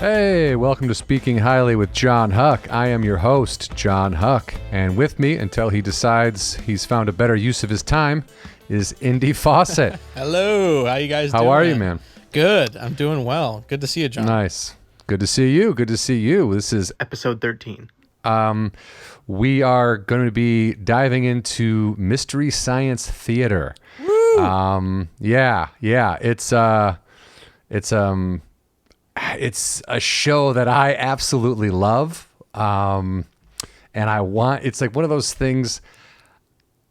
Hey, welcome to Speaking Highly with Jon Huck. I am your host, Jon Huck, and with me, until he decides he's found a better use of his time, is Indy Fawcett. Hello, how you guys doing? How are you, man? Good, I'm doing well. Good to see you, John. Nice. Good to see you. Good to see you. This is episode 13. We are going to be diving into Mystery Science Theater. Woo! Yeah. It's a show that I absolutely love. And it's like one of those things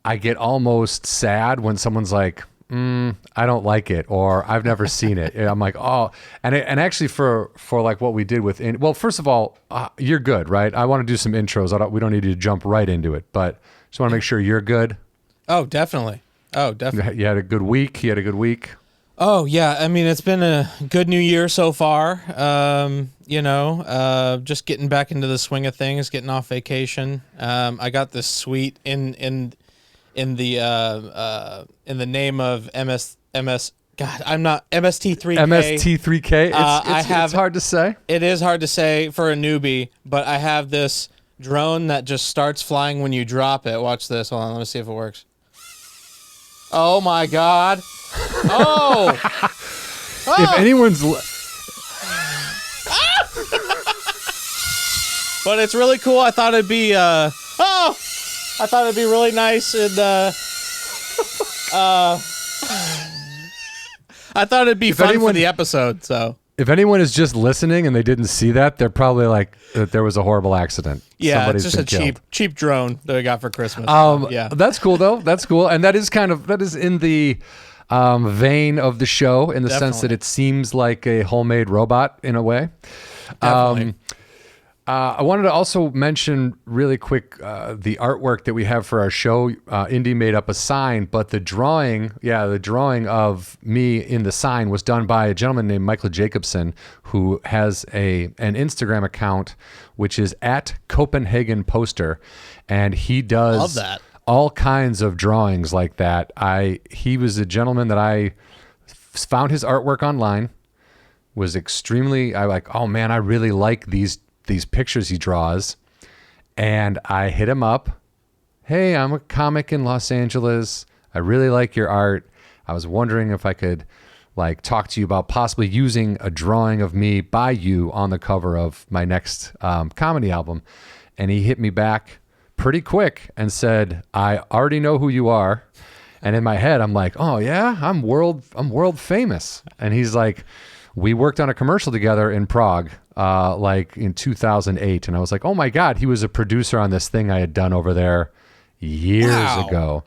I get almost sad when someone's like, I don't like it, or I've never seen it. I'm like, oh, and actually for like what we did with, well, first of all, you're good, right? I want to do some intros. We don't need to jump right into it, but just want to make sure you're good. Oh, definitely. You had a good week. Oh yeah, I mean it's been a good new year so far. Just getting back into the swing of things, getting off vacation. I got this suite in the name of MS. God, I'm not MST3K. MST3K. It's hard to say. It is hard to say for a newbie, but I have this drone that just starts flying when you drop it. Watch this. Hold on, let me see if it works. Oh my God. Oh. If anyone's but it's really cool. I thought it'd be really nice and I thought it'd be fun for the episode. So if anyone is just listening and they didn't see that, they're probably like that there was a horrible accident. Yeah, Somebody's it's just been a cheap drone that I got for Christmas. Yeah, that's cool though. That's cool, and that is in the vein of the show in the sense that it seems like a homemade robot in a way. Definitely. I wanted to also mention really quick the artwork that we have for our show. Indy made up a sign, but the drawing of me in the sign was done by a gentleman named Michael Jacobson, who has an Instagram account, which is at Copenhagen Poster, and he does Love that. all kinds of drawings like that. He was a gentleman that I found his artwork online, was extremely, oh man, I really like these pictures he draws, and I hit him up. Hey, I'm a comic in Los Angeles. I really like your art. I was wondering if I could talk to you about possibly using a drawing of me by you on the cover of my next comedy album. And he hit me back pretty quick and said, I already know who you are. And in my head, I'm like, oh yeah, I'm world famous. And he's like, we worked on a commercial together in Prague, in 2008. And I was like, oh my God, he was a producer on this thing I had done over there years ago.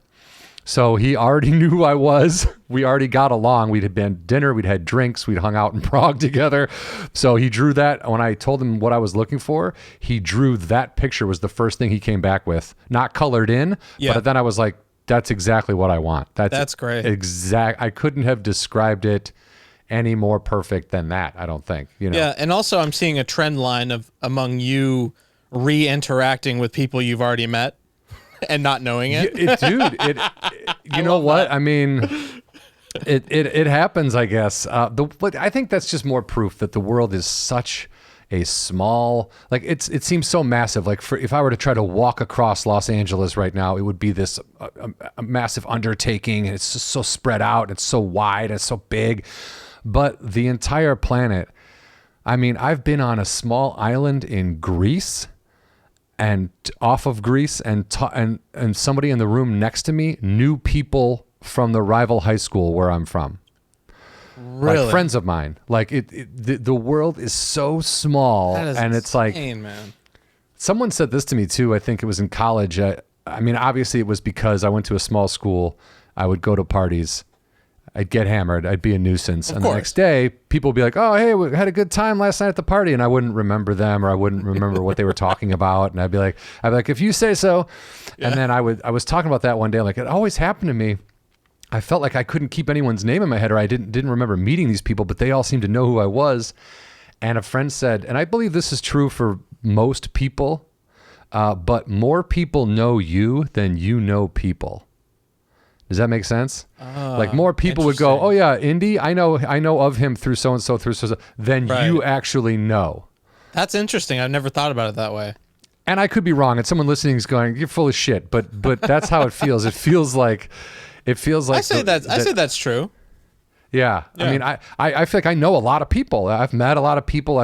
So he already knew who I was. We already got along. We'd had been dinner. We'd had drinks. We'd hung out in Prague together. So he drew that. When I told him what I was looking for, he drew that picture was the first thing he came back with. Not colored in, but then I was like, that's exactly what I want. That's great. I couldn't have described it any more perfect than that, I don't think. Yeah, and also I'm seeing a trend line among you re-interacting with people you've already met and not knowing it. You know what? I mean, it happens, I guess. But I think that's just more proof that the world is such a small, it seems so massive. If I were to try to walk across Los Angeles right now, it would be this a massive undertaking, and it's just so spread out, and it's so wide, and it's so big. But the entire planet, I mean, I've been on a small island in Greece and off of Greece, and somebody in the room next to me knew people from the rival high school where I'm from. Really? Like friends of mine. The world is so small, and insane, it's like, man. Someone said this to me too. I think it was in college. I mean, obviously it was because I went to a small school. I would go to parties. I'd get hammered. I'd be a nuisance. And the next day, people would be like, oh, hey, we had a good time last night at the party. And I wouldn't remember them, or I wouldn't remember what they were talking about. And I'd be like, if you say so. Yeah. And then I was talking about that one day. It always happened to me. I felt like I couldn't keep anyone's name in my head, or I didn't remember meeting these people, but they all seemed to know who I was. And a friend said, and I believe this is true for most people, but more people know you than you know people. Does that make sense? Like more people would go, oh yeah, Indy, I know of him through so and so than you actually know. That's interesting. I've never thought about it that way. And I could be wrong, and someone listening is going, "You're full of shit." But that's how it feels. It feels like I say that's true. Yeah. I mean, I feel like I know a lot of people. I've met a lot of people.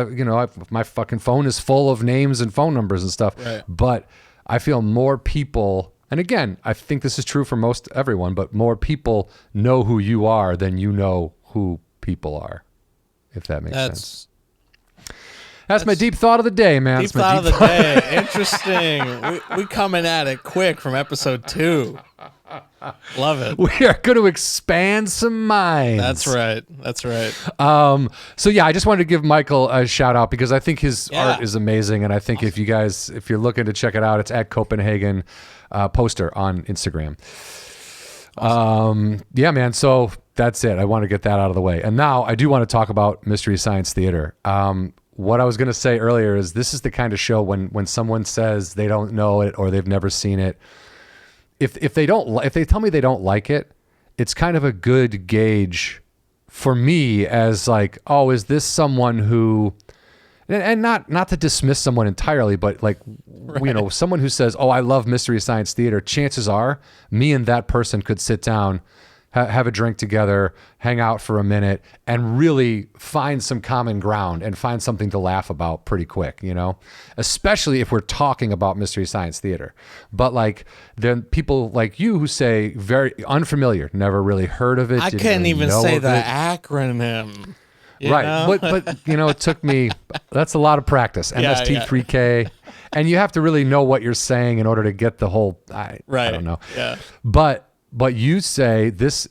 My fucking phone is full of names and phone numbers and stuff. Right. But I feel more people, and again, I think this is true for most everyone, but more people know who you are than you know who people are, if that makes sense. That's my deep thought of the day, man. Deep thought of the day. Interesting. We coming at it quick from episode 2. Love it. We are going to expand some minds. That's right. So yeah, I just wanted to give Michael a shout out because I think his art is amazing, and I think if you're looking to check it out, it's at Copenhagen Poster on Instagram. Awesome. Yeah, man. So that's it. I want to get that out of the way, and now I do want to talk about Mystery Science Theater. What I was going to say earlier is this is the kind of show when someone says they don't know it or they've never seen it. If they tell me they don't like it, it's kind of a good gauge for me as like, oh, is this someone who, and not to dismiss someone entirely, but like, someone who says, oh, I love Mystery Science Theater. Chances are me and that person could sit down, have a drink together, hang out for a minute, and really find some common ground and find something to laugh about pretty quick, especially if we're talking about Mystery Science Theater. But like then people like you who say very unfamiliar, never really heard of it. I couldn't even say the acronym. Right. But it took me, that's a lot of practice. MST3K. And you have to really know what you're saying in order to get the whole, I don't know. Yeah. But you say this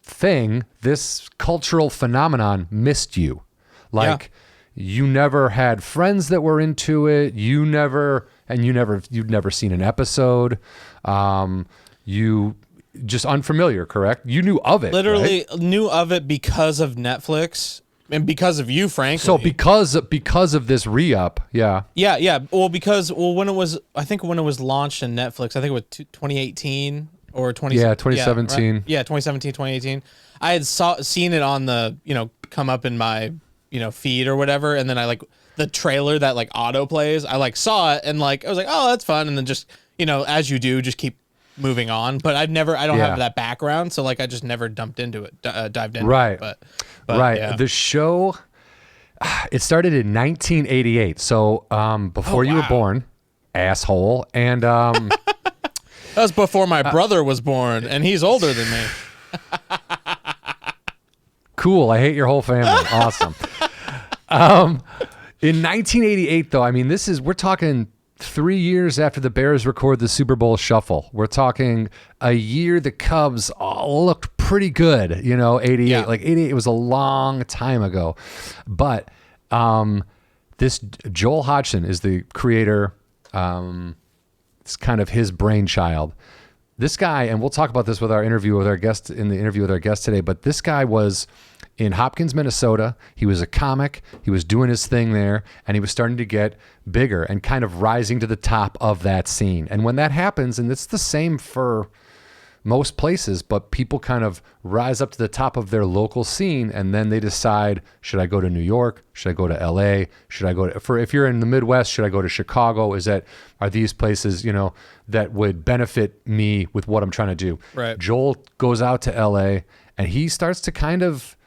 thing, this cultural phenomenon missed you. Like you never had friends that were into it. You'd never seen an episode. You just unfamiliar, correct? You knew of it. Literally knew of it because of Netflix and because of you, frankly. So because of this re-up, yeah. Yeah. Well, when it was launched in Netflix, I think it was 2018. Or 2017. Yeah, 2017, 2018. I had seen it on the, come up in my, feed or whatever. And then I the trailer that auto plays, I saw it and I was like, oh, that's fun. And then just, as you do, just keep moving on. But I don't have that background. So I just never dived into it. Right. But right. Yeah. The show, it started in 1988. So before you were born, asshole. And, that was before my brother was born, and he's older than me. Cool. I hate your whole family. Awesome. In 1988, though, I mean, we're talking 3 years after the Bears record the Super Bowl Shuffle. We're talking a year the Cubs all looked pretty good, 88. Yeah. 88, it was a long time ago. But this Joel Hodgson is the creator. It's kind of his brainchild. This guy, and we'll talk about this with our interview with our guest today, but this guy was in Hopkins, Minnesota. He was a comic. He was doing his thing there, and he was starting to get bigger and kind of rising to the top of that scene. And when that happens, and it's the same for most places, but people kind of rise up to the top of their local scene, and then they decide, should I go to New York? Should I go to LA? Should I go to, if you're in the Midwest, should I go to Chicago? Are these places, that would benefit me with what I'm trying to do? Right. Joel goes out to LA and he starts to kind of,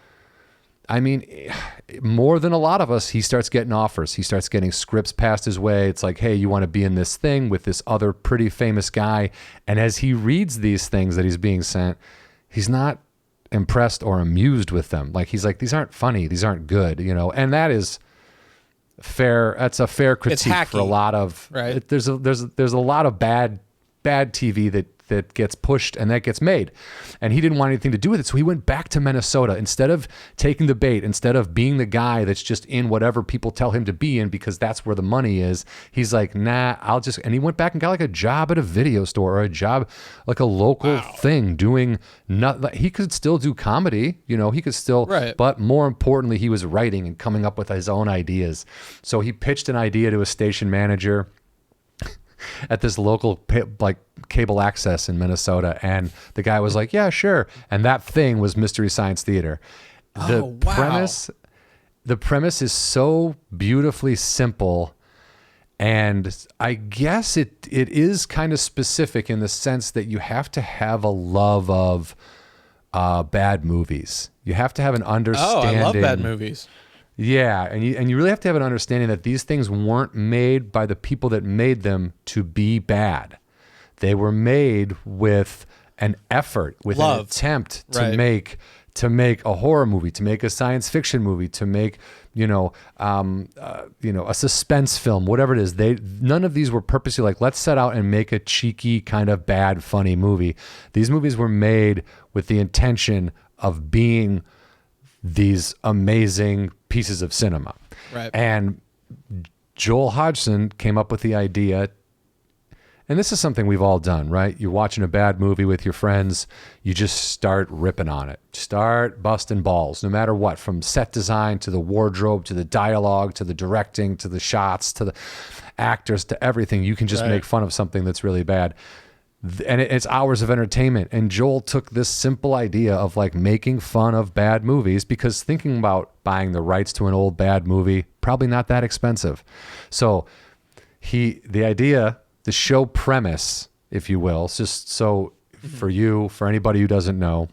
more than a lot of us, he starts getting offers. He starts getting scripts passed his way. It's like, hey, you want to be in this thing with this other pretty famous guy. And as he reads these things that he's being sent, he's not impressed or amused with them. He's like, these aren't funny. These aren't good, and that is fair. That's a fair critique for a lot of, right. There's a lot of bad TV that gets pushed and that gets made. And he didn't want anything to do with it. So he went back to Minnesota. Instead of taking the bait, instead of being the guy that's just in whatever people tell him to be in because that's where the money is, he's like, nah, and he went back and got a job at a video store or a job, a local thing doing nothing. He could still do comedy, he could still, right. But more importantly, he was writing and coming up with his own ideas. So he pitched an idea to a station manager. at this local like cable access in Minnesota, and the guy was like, "Yeah, sure." And that thing was Mystery Science Theater. The premise is so beautifully simple, and I guess it is kind of specific in the sense that you have to have a love of bad movies. You have to have an understanding. I love bad movies. Yeah, and you really have to have an understanding that these things weren't made by the people that made them to be bad. They were made with an effort, with an attempt to make a horror movie, to make a science fiction movie, to make a suspense film, whatever it is. None of these were purposely like, let's set out and make a cheeky kind of bad, funny movie. These movies were made with the intention of being these amazing pieces of cinema. Right. And Joel Hodgson came up with the idea, and this is something we've all done, right? You're watching a bad movie with your friends, you just start ripping on it. Start busting balls, no matter what, from set design to the wardrobe, to the dialogue, to the directing, to the shots, to the actors, to everything. You can just make fun of something that's really bad. And it's hours of entertainment. And Joel took this simple idea of like making fun of bad movies, because thinking about buying the rights to an old bad movie, probably not that expensive. So the show premise, if you will, just so for anybody who doesn't know,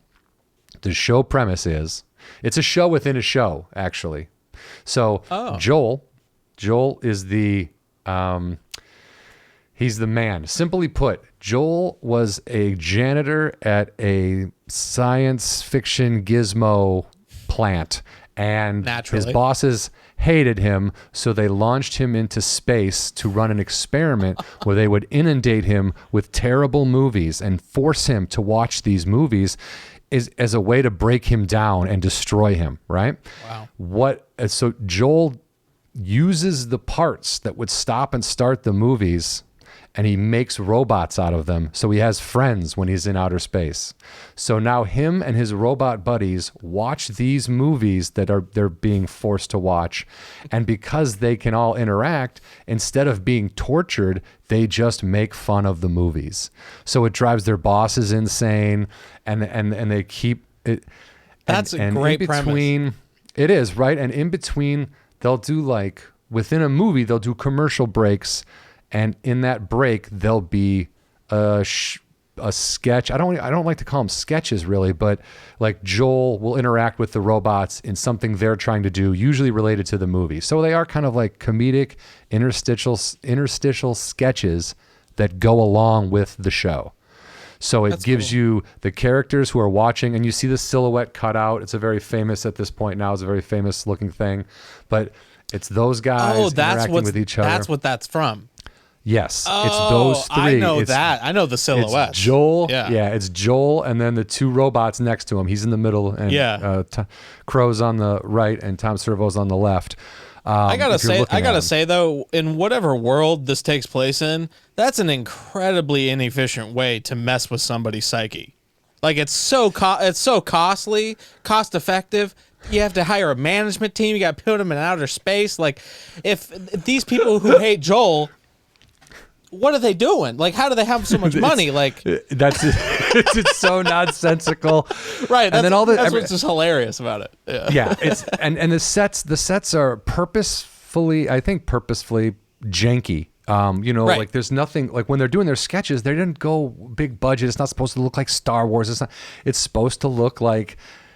the show premise is, it's a show within a show, actually. So Joel is he's the man. Simply put, Joel was a janitor at a science fiction gizmo plant, and his bosses hated him, so they launched him into space to run an experiment where they would inundate him with terrible movies and force him to watch these movies as a way to break him down and destroy him, right? Wow. So Joel uses the parts that would stop and start the movies, and he makes robots out of them, so he has friends when he's in outer space. So now him and his robot buddies watch these movies that they're being forced to watch, and because they can all interact, instead of being tortured, they just make fun of the movies. So it drives their bosses insane, and they keep it. That's a great premise. It is, right? And in between, they'll do like, within a movie, they'll do commercial breaks. And in that break, there'll be a sketch. I don't like to call them sketches really, but like Joel will interact with the robots in something they're trying to do, usually related to the movie. So they are kind of like comedic interstitial sketches that go along with the show. So it gives you the characters who are watching, and you see the silhouette cut out. It's a very famous, at this point now, it's a very famous looking thing, but it's those guys interacting with each other. That's what that's from. Yes, it's those three. I know that. I know the silhouette. It's Joel. Yeah, it's Joel, and then the two robots next to him. He's in the middle, and Crow's on the right, and Tom Servo's on the left. I gotta say though, in whatever world this takes place in, that's an incredibly inefficient way to mess with somebody's psyche. Like it's so costly, cost effective. You have to hire a management team. You got to put them in outer space. Like if these people who hate Joel, what are they doing? Like, how do they have so much money? Like, it's so nonsensical, right? And then that's what's just hilarious about it. Yeah, it's and the sets are purposefully janky. Like there's nothing, like when they're doing their sketches, they didn't go big budget. It's not supposed to look like Star Wars. It's supposed to look like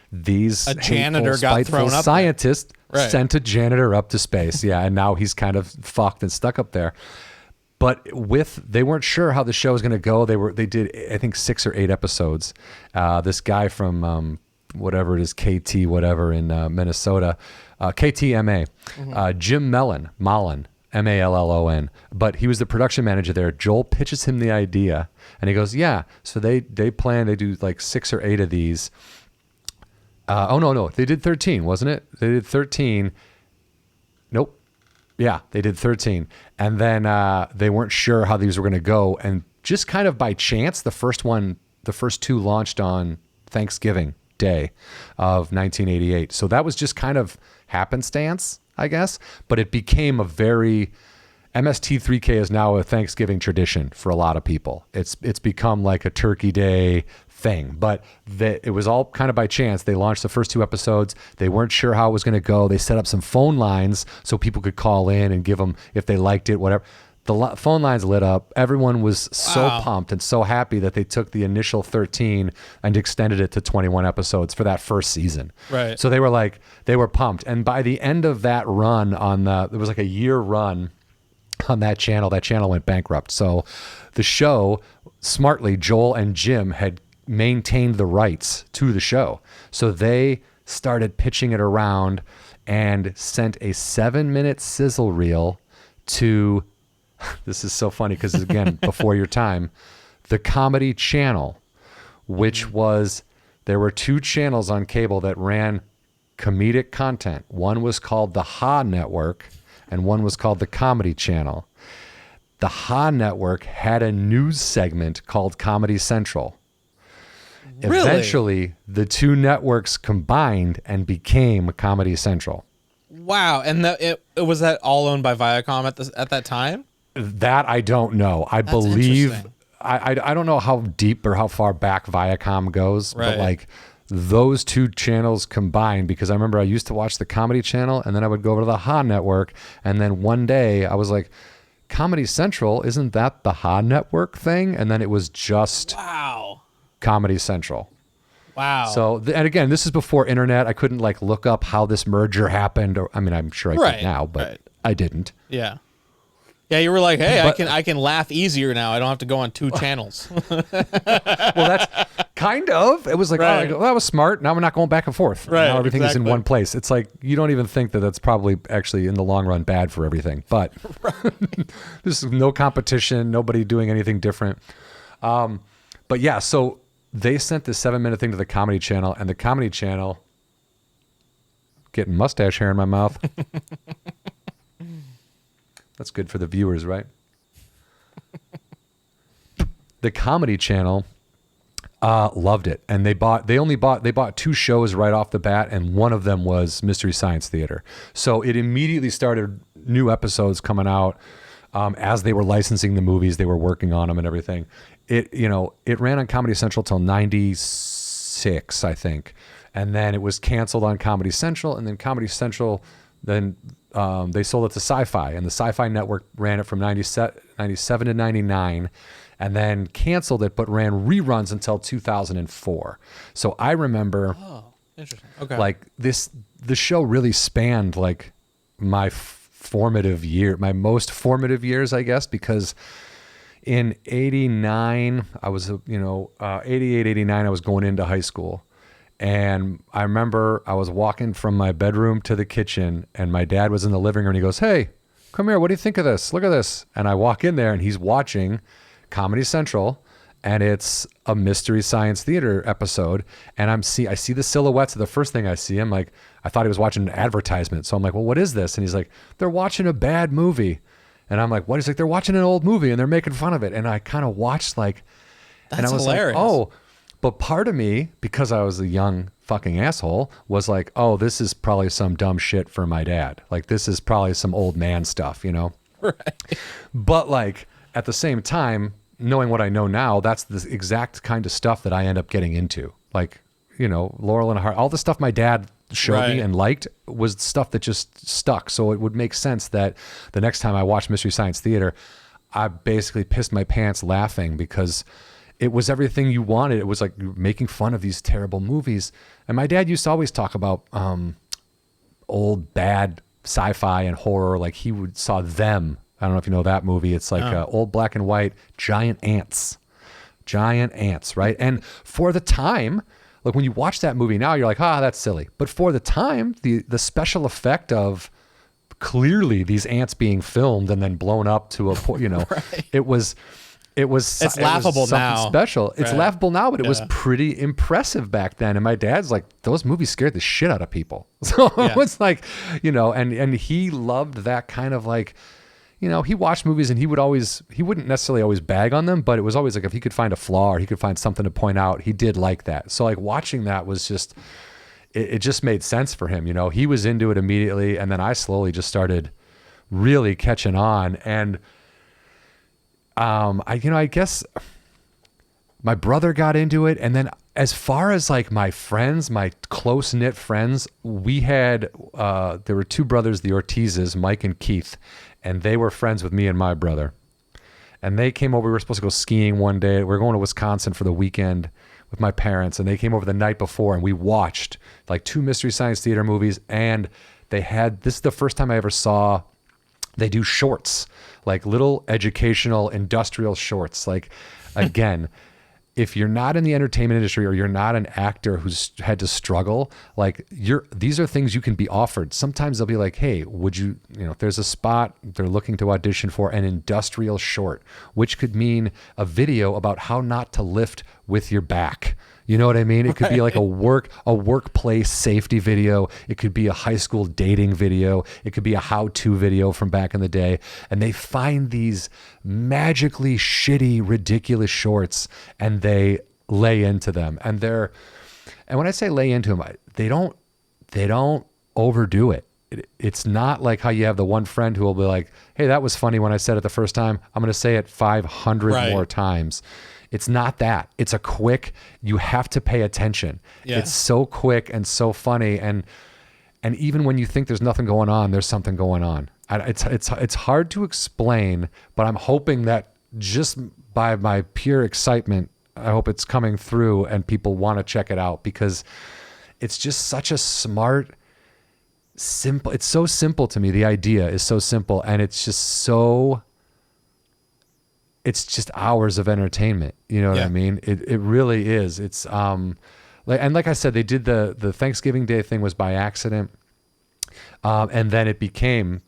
these a janitor got thrown up. Scientist sent a janitor up to space. Yeah, and now he's kind of fucked and stuck up there. But they weren't sure how the show was going to go. They did, I think, 6 or 8 episodes. This guy from whatever it is, KT whatever in Minnesota, KTMA, Jim Mallon, Mallon, but he was the production manager there. Joel pitches him the idea, and he goes, yeah. So they do like 6 or 8 of these. No, they did 13, wasn't it? They did 13. Nope. Yeah, they did 13. And then they weren't sure how these were going to go. And just kind of by chance, the first 2 launched on Thanksgiving Day of 1988. So that was just kind of happenstance, I guess. But it became MST3K is now a Thanksgiving tradition for a lot of people. It's become like a Turkey Day thing, but it was all kind of by chance. They launched the first 2 episodes. They weren't sure how it was going to go. They set up some phone lines so people could call in and give them if they liked it, whatever. The phone lines lit up. Everyone was so pumped and so happy that they took the initial 13 and extended it to 21 episodes for that first season. Right. So they were pumped. And by the end of that run there was like a year run on that channel went bankrupt. So the show, smartly, Joel and Jim had maintained the rights to the show. So they started pitching it around and sent a 7-minute sizzle reel to, this is so funny because again, before your time, the Comedy Channel, which there were 2 channels on cable that ran comedic content. One was called the Ha Network and one was called the Comedy Channel. The Ha Network had a news segment called Comedy Central. Really? Eventually, the 2 networks combined and became Comedy Central. Wow. And it was that all owned by Viacom at that time? That I don't know. I believe I don't know how deep or how far back Viacom goes, but like those 2 channels combined, because I remember I used to watch the Comedy Channel and then I would go over to the Ha Network, and then one day I was like, Comedy Central, isn't that the Ha Network thing? And then it was just Comedy Central. Wow. So, and again, this is before internet. I couldn't like look up how this merger happened, or I mean, I'm sure I could now, but I didn't. Yeah. Yeah, you were like, hey, I can laugh easier now. I don't have to go on 2 channels. Well, that's kind of. It was like, oh, that was smart. Now we're not going back and forth. Right. Now everything is in one place. It's like you don't even think that that's probably actually in the long run bad for everything. But there's no competition, nobody doing anything different. But yeah, so they sent this 7-minute thing to the Comedy Channel, and the Comedy Channel, getting mustache hair in my mouth. That's good for the viewers, right? The Comedy Channel loved it, and they bought 2 shows right off the bat, and one of them was Mystery Science Theater. So it immediately started new episodes coming out as they were licensing the movies. They were working on them and everything. It ran on Comedy Central till 96, I think, and then it was canceled on Comedy Central, and then Comedy Central they sold it to Sci-Fi, and the Sci-Fi network ran it from 97 to 99, and then canceled it, but ran reruns until 2004. So I remember, interesting. Okay, like the show really spanned like my most formative years, I guess, because in 89, I was 88, 89, I was going into high school. And I remember I was walking from my bedroom to the kitchen, and my dad was in the living room, and he goes, "Hey, come here. What do you think of this? Look at this." And I walk in there, and he's watching Comedy Central, and it's a Mystery Science Theater episode. And I see the silhouettes of the first thing I see. I'm like, I thought he was watching an advertisement. So I'm like, well, what is this? And he's like, they're watching a bad movie. And I'm like, what? He's like, they're watching an old movie, and they're making fun of it. And I kind of watched and I was hilarious. Like, oh. But part of me, because I was a young fucking asshole, was like, oh, this is probably some dumb shit for my dad. Like, this is probably some old man stuff, you know? Right. But like, at the same time, knowing what I know now, that's the exact kind of stuff that I end up getting into. Like, Laurel and Hardy, all the stuff my dad showed me and liked was stuff that just stuck. So it would make sense that the next time I watched Mystery Science Theater, I basically pissed my pants laughing because it was everything you wanted. It was like making fun of these terrible movies. And my dad used to always talk about old bad sci-fi and horror. Like he saw Them. I don't know if you know that movie. It's like old black and white giant ants, right? And for the time, like when you watch that movie now, you're like, that's silly. But for the time, the special effect of clearly these ants being filmed and then blown up to a point, right. It's laughable now. Special. It's laughable now, but it was pretty impressive back then. And my dad's like, those movies scared the shit out of people. So it was like, and he loved that kind of like, he watched movies and he wouldn't necessarily always bag on them, but it was always like if he could find a flaw or he could find something to point out, he did like that. So like watching that was just, it just made sense for him. He was into it immediately. And then I slowly just started really catching on. And I guess my brother got into it, and then as far as like my friends, my close knit friends, we had there were two brothers, the Ortizes, Mike and Keith, and they were friends with me and my brother. And they came over. We were supposed to go skiing one day. We were going to Wisconsin for the weekend with my parents, and they came over the night before, and we watched like 2 Mystery Science Theater movies. And they had, this is the first time I ever saw, they do shorts, like little educational industrial shorts. Like, again, if you're not in the entertainment industry or you're not an actor who's had to struggle, like these are things you can be offered. Sometimes they'll be like, hey, would you, if there's a spot they're looking to audition for, an industrial short, which could mean a video about how not to lift with your back. You know what I mean? It could be like a workplace safety video. It could be a high school dating video. It could be a how-to video from back in the day. And they find these magically shitty, ridiculous shorts, and they lay into them. And when I say lay into them, they don't overdo it. It's not like how you have the one friend who will be like, hey, that was funny when I said it the first time. I'm going to say it 500 more times. It's not that. It's a quick, you have to pay attention. Yeah. It's so quick and so funny. And even when you think there's nothing going on, there's something going on. It's hard to explain, but I'm hoping that just by my pure excitement, I hope it's coming through and people want to check it out, because it's just such a smart, simple, it's so simple to me. The idea is so simple, and it's just hours of entertainment. You know what I mean? It really is. It's like I said, they did the Thanksgiving Day thing was by accident, and then it became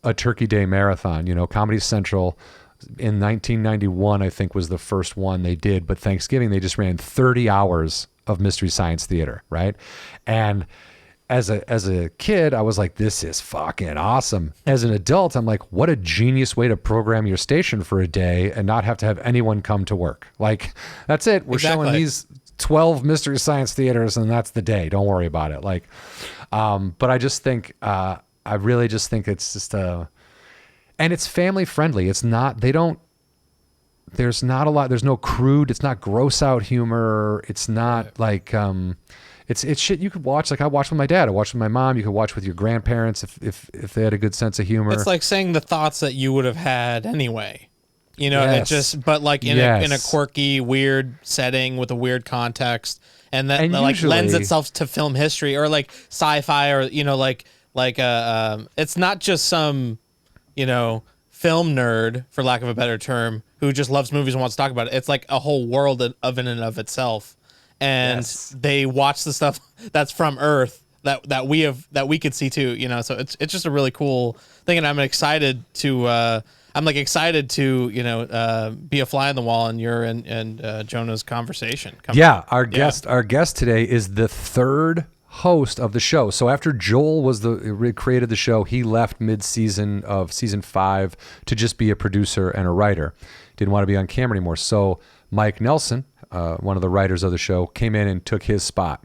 a Turkey Day marathon. Comedy Central in 1991, I think, was the first one they did, but Thanksgiving they just ran 30 hours of Mystery Science Theater, right? And as a kid, I was like, this is fucking awesome. As an adult, I'm like, what a genius way to program your station for a day and not have to have anyone come to work. Like, that's it. We're showing these 12 Mystery Science Theaters, and that's the day. Don't worry about it. Like, but I just think, I really just think it's just and it's family friendly. It's not, there's not a lot, there's no crude, it's not gross out humor. It's not like, It's shit you could watch. Like I watched with my dad. I watched with my mom. You could watch with your grandparents if they had a good sense of humor. It's like saying the thoughts that you would have had anyway. It just, but like in a quirky, weird setting with a weird context, and that like lends itself to film history or like sci-fi or it's not just some film nerd, for lack of a better term, who just loves movies and wants to talk about it. It's like a whole world of in and of itself. And they watch the stuff that's from Earth that we could see too, So it's just a really cool thing, and I'm excited to be a fly on the wall in your and Jonah's conversation. Our guest today is the third host of the show. So after Joel created the show, he left mid-season of season 5 to just be a producer and a writer. Didn't want to be on camera anymore. So Mike Nelson, one of the writers of the show, came in and took his spot.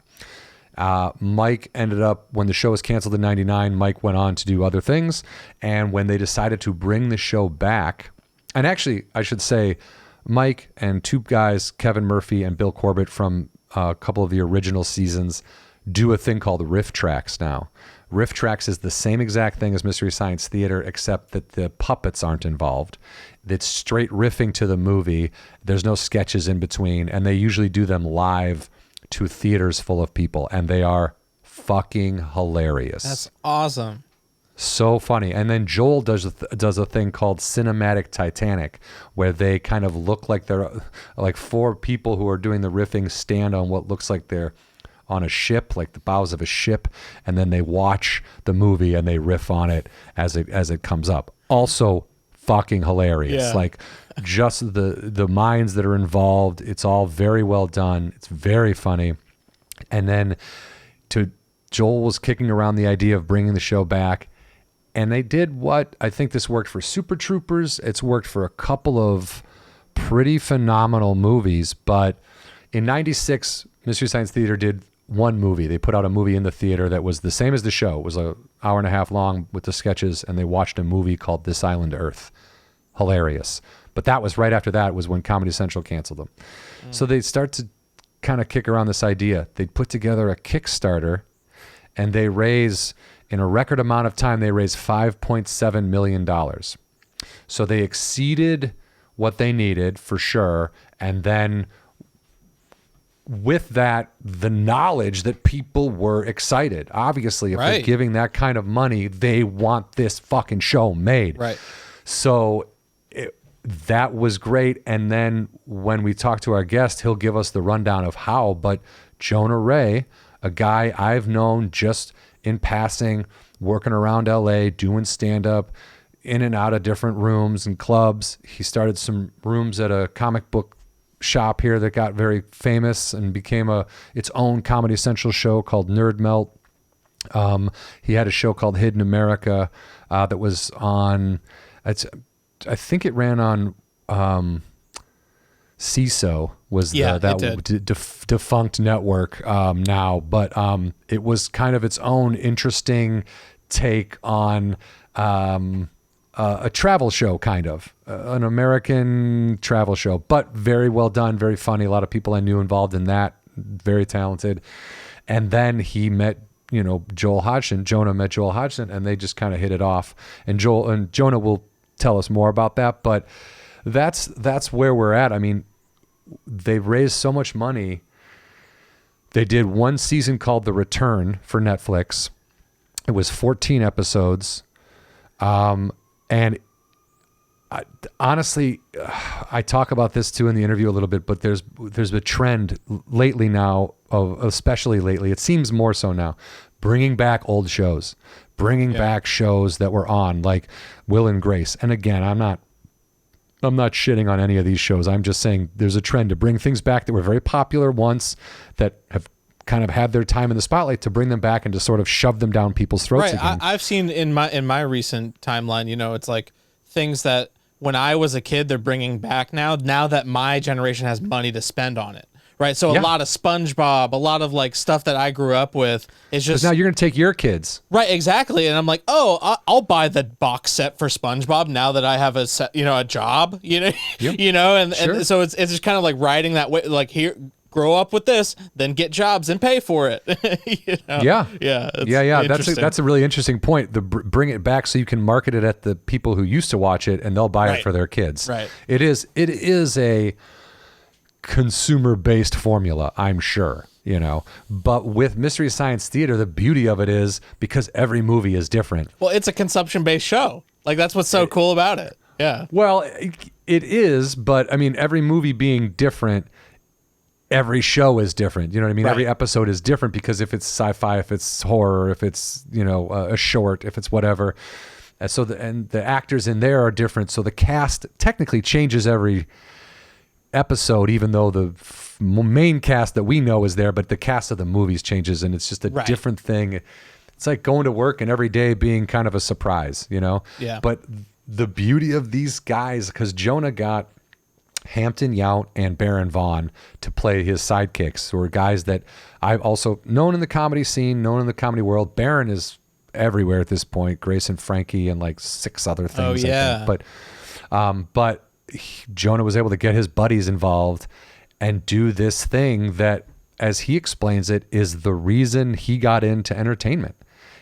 Mike ended up, when the show was canceled in 99, Mike went on to do other things. And when they decided to bring the show back, and actually I should say Mike and 2 guys, Kevin Murphy and Bill Corbett from a couple of the original seasons, do a thing called Riff Tracks now. Riff Tracks is the same exact thing as Mystery Science Theater, except that the puppets aren't involved. It's straight riffing to the movie. There's no sketches in between, and they usually do them live to theaters full of people, and they are fucking hilarious. That's awesome. So funny. And then Joel does a thing called Cinematic Titanic, where they kind of look like they're like 4 people who are doing the riffing stand on what looks like they're on a ship, like the bows of a ship, and then they watch the movie and they riff on it as it comes up. Also fucking hilarious. Like just the minds that are involved, it's all very well done. It's very funny. And then Joel was kicking around the idea of bringing the show back, and they did what I think this worked for Super Troopers. It's worked for a couple of pretty phenomenal movies, but in 96, Mystery Science Theater did one movie. They put out a movie in the theater that was the same as the show. It was an hour and a half long with the sketches, and they watched a movie called This Island Earth. Hilarious. But that was right after that was when Comedy Central canceled them. So they start to kind of kick around this idea. They put together a Kickstarter, and they raise, in a record amount of time, they raised $5.7 million. So they exceeded what they needed for sure. And then with that, the knowledge that people were excited. Obviously, if they're giving that kind of money, they want this fucking show made. Right. So that was great. And then when we talk to our guest, he'll give us the rundown of how. But Jonah Ray, a guy I've known just in passing, working around LA, doing stand-up, in and out of different rooms and clubs. He started some rooms at a comic book shop here that got very famous and became its own Comedy Central show called Nerd Melt. He had a show called Hidden America that was on, I think it ran on CISO was defunct network now, but it was kind of its own interesting take on a travel show, kind of an American travel show, but very well done, very funny. A lot of people I knew involved in that, very talented. And then he met, Joel Hodgson. Jonah met Joel Hodgson, and they just kind of hit it off. And Jonah will tell us more about that, but that's where we're at. I mean, they've raised so much money. They did one season called The Return for Netflix. It was 14 episodes. And honestly, I talk about this too in the interview a little bit, but there's a trend lately now, especially lately, it seems more so now, bringing back old shows, bringing back shows that were on, like Will and Grace. And again, I'm not shitting on any of these shows. I'm just saying there's a trend to bring things back that were very popular once, that have kind of had their time in the spotlight, to bring them back and to sort of shove them down people's throats again. I've seen in my recent timeline, it's like things that when I was a kid, they're bringing back now that my generation has money to spend on it. Right. So a lot of SpongeBob, a lot of like stuff that I grew up with is just, now you're going to take your kids. Right. Exactly. And I'm like, oh, I'll buy the box set for SpongeBob now that I have a job, Yep. and so it's just kind of like riding that way, like, here, grow up with this, then get jobs and pay for it. Yeah. That's a really interesting point. Bring it back so you can market it at the people who used to watch it, and they'll buy it for their kids. Right. It is a consumer-based formula, I'm sure, but with Mystery Science Theater, the beauty of it is because every movie is different. Well, it's a consumption-based show. Like, that's what's so cool about it. Yeah. Well, it is, but I mean, every movie being different, every show is different. You know what I mean? Right. Every episode is different, because if it's sci-fi, if it's horror, if it's, a short, if it's whatever. So the actors in there are different. So the cast technically changes every episode, even though the main cast that we know is there, but the cast of the movies changes, and it's just a different thing. It's like going to work and every day being kind of a surprise, Yeah. But the beauty of these guys, because Jonah got Hampton Yount and Baron Vaughn to play his sidekicks, who are guys that I've also known in the comedy scene, known in the comedy world. Baron is everywhere at this point. Grace and Frankie and like 6 other things. Oh yeah. I think. But Jonah was able to get his buddies involved and do this thing that, as he explains it, is the reason he got into entertainment.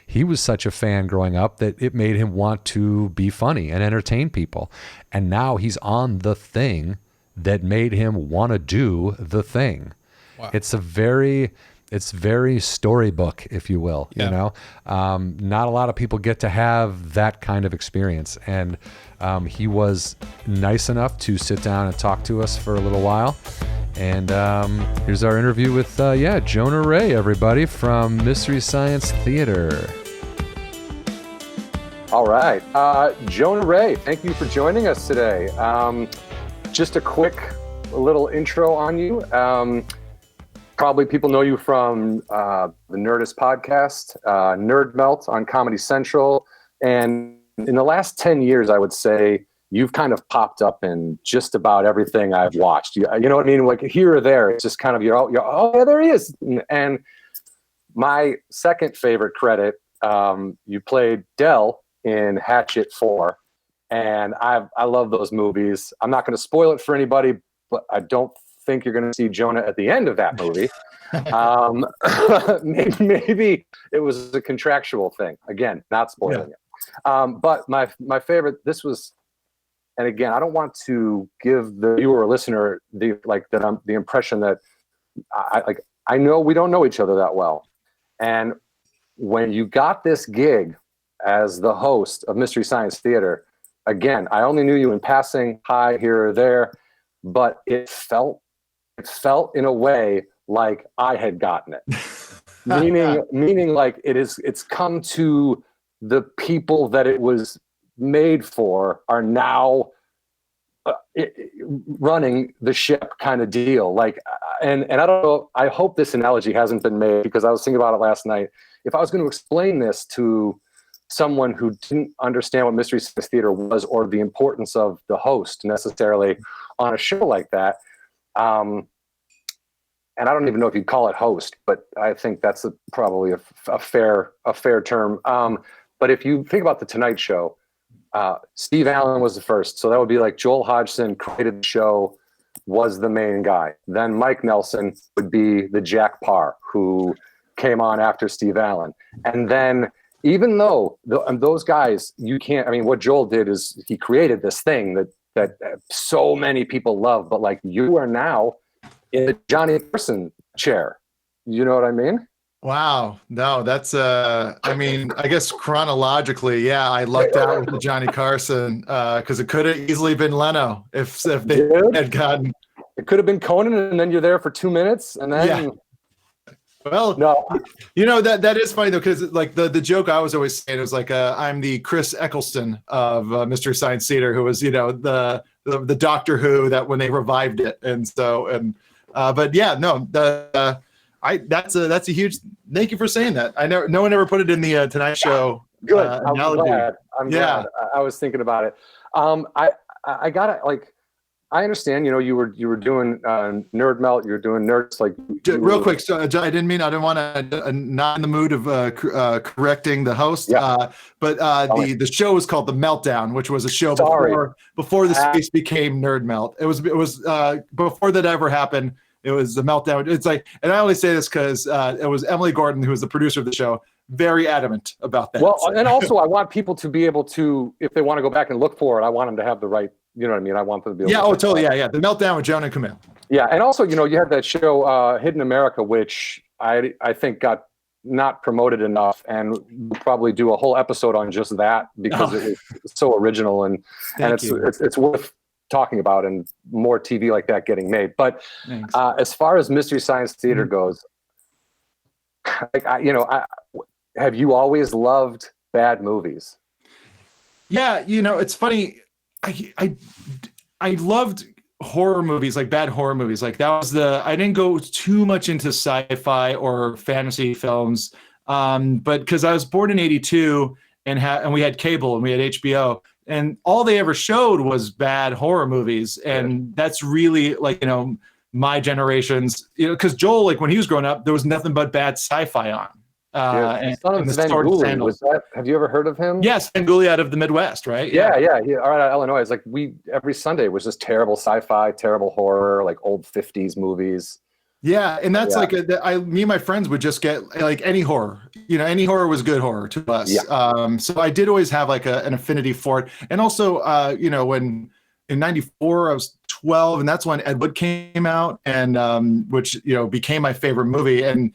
He was such a fan growing up that it made him want to be funny and entertain people. And now he's on the thing that made him want to do the thing. Wow. It's very storybook, if you will. Not a lot of people get to have that kind of experience. And he was nice enough to sit down and talk to us for a little while. And here's our interview with Jonah Ray, everybody, from Mystery Science Theater. All right. Jonah Ray, thank you for joining us today. Just a quick little intro on you. Probably people know you from the Nerdist podcast, Nerd Melt on Comedy Central. And in the last 10 years, I would say you've kind of popped up in just about everything I've watched. You know what I mean? Like here or there, it's just kind of, oh yeah, there he is. And my second favorite credit, you played Dell in Hatchet 4. And I love those movies. I'm not going to spoil it for anybody, but I don't think you're going to see Jonah at the end of that movie. Maybe it was a contractual thing. Again, not spoiling it. But my favorite, this was, and again, I don't want to give the viewer or listener the impression that I know we don't know each other that well. And when you got this gig as the host of Mystery Science Theater, again, I only knew you in passing, hi, here or there, but it felt in a way like I had gotten it. meaning like it's come to the people that it was made for are now running the ship kind of deal. Like, and I don't know, I hope this analogy hasn't been made because I was thinking about it last night. If I was going to explain this to someone who didn't understand what Mystery Science Theater was or the importance of the host necessarily on a show like that. And I don't even know if you'd call it host, but I think that's probably a fair term. But if you think about the Tonight Show, Steve Allen was the first. So that would be like Joel Hodgson created the show, was the main guy. Then Mike Nelson would be the Jack Parr who came on after Steve Allen. And then even though those guys, you can't, I mean, what Joel did is he created this thing that so many people love, but like you are now in the Johnny Carson chair. You know what I mean? Wow. No, that's, I mean, I guess chronologically, yeah, I lucked out with the Johnny Carson because it could have easily been Leno if they had gotten. It could have been Conan and then you're there for 2 minutes and then. Yeah. Well, no, you know, that is funny though, because like the joke I was always saying was like, I'm the Chris Eccleston of Mystery Science Theater, who was, you know, the Doctor Who that when they revived it. And so, but yeah, no, that's a huge, thank you for saying that. No one ever put it in the Tonight Show. Good. I'm glad. I was thinking about it. I got it. Like, I understand, you know, you were doing Nerd Melt, you were doing Nerds, like real quick. So I didn't want to not in the mood of correcting the host. Yeah. But the show was called The Meltdown, which was a show before the space became Nerd Melt. It was before that ever happened. It was The Meltdown. It's like, and I only say this because it was Emily Gordon, who was the producer of the show, very adamant about that. Well, and also I want people to be able to, if they want to go back and look for it, I want them to have the right. You know what I mean? I want them to be able to totally. Yeah. The Meltdown with Jonah and Camille. Yeah. And also, you know, you had that show, Hidden America, which I think got not promoted enough, and we'll probably do a whole episode on just that because it was so original and it's worth talking about and more TV like that getting made. But as far as Mystery Science Theater goes, like, have you always loved bad movies? Yeah. You know, it's funny. I loved horror movies, like bad horror movies. Like that was I didn't go too much into sci-fi or fantasy films. But because I was born in 82 and we had cable and we had HBO, and all they ever showed was bad horror movies. And that's really like, you know, my generation's, you know, because Joel, like when he was growing up, there was nothing but bad sci-fi on. Son of Svengoolie, was that? Have you ever heard of him? Yes, Svengoolie out of the Midwest, right? Yeah. All right, out of Illinois. It's like every Sunday was just terrible sci-fi, terrible horror, like old 50s movies. Yeah, and that's like me and my friends would just get like any horror. You know, any horror was good horror to us. Yeah. So I did always have like an affinity for it, and also, you know, when in '94 I was 12, and that's when Ed Wood came out, and which, you know, became my favorite movie. And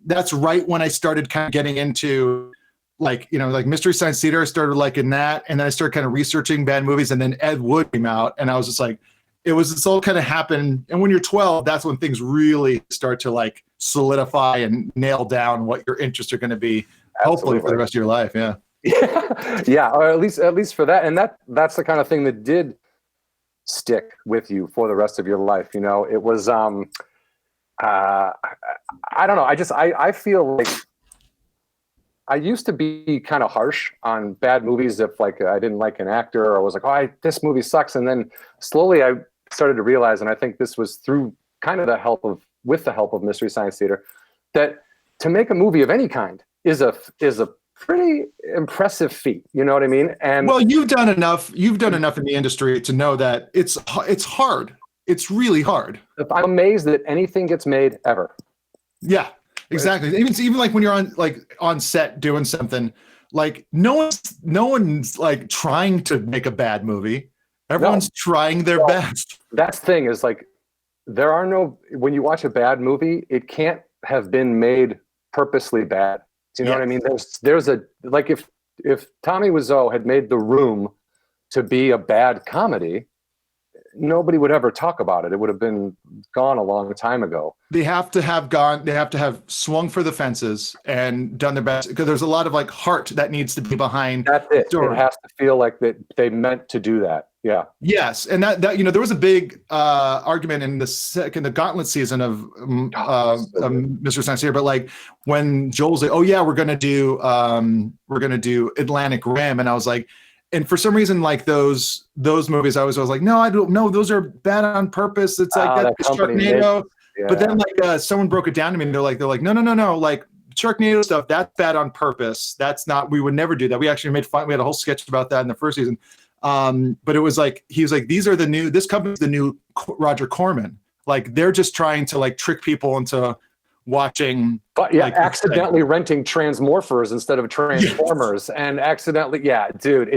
that's right when I started kind of getting into like, you know, like Mystery Science Theater. I started liking that, and then I started kind of researching bad movies, and then Ed Wood came out, and I was just like, it's all kind of happened. And when you're 12, that's when things really start to like solidify and nail down what your interests are going to be, hopefully for the rest of your life. Yeah. Yeah. Or at least for that. And that's the kind of thing that did stick with you for the rest of your life. You know, it was, I don't know. I feel like I used to be kind of harsh on bad movies if like I didn't like an actor or I was like, this movie sucks. And then slowly I started to realize, and I think this was through kind of with the help of Mystery Science Theater, that to make a movie of any kind is a pretty impressive feat. You know what I mean? And well, you've done enough in the industry to know that it's hard. It's really hard. I'm amazed that anything gets made ever. Yeah, exactly. Even like when you're on set doing something, like no one's like trying to make a bad movie. Everyone's trying their best. That's the thing is, like, when you watch a bad movie, it can't have been made purposely bad. Do you know what I mean? There's like if Tommy Wiseau had made The Room to be a bad comedy, nobody would ever talk about it. It would have been gone a long time ago. They have to have swung for the fences and done their best, because there's a lot of like heart that needs to be behind. That's it. It has to feel like that they meant to do that. Yeah. Yes, and that there was a big argument in the Gauntlet season of Mr. Science Theater, but like when Joel's like, "Oh yeah, we're gonna do Atlantic Rim," and I was like, and for some reason, like those movies, I was like, no, I don't know, those are bad on purpose. It's like that's Sharknado. Yeah. But then like someone broke it down to me, and they're like, no, like Sharknado stuff, that's bad on purpose. That's not. We would never do that. We actually made fun. We had a whole sketch about that in the first season. But it was like, he was like, this company's the new Roger Corman. Like they're just trying to like trick people into watching, but yeah, like, accidentally renting Transmorphers instead of Transformers. Yes. And accidentally, yeah, dude,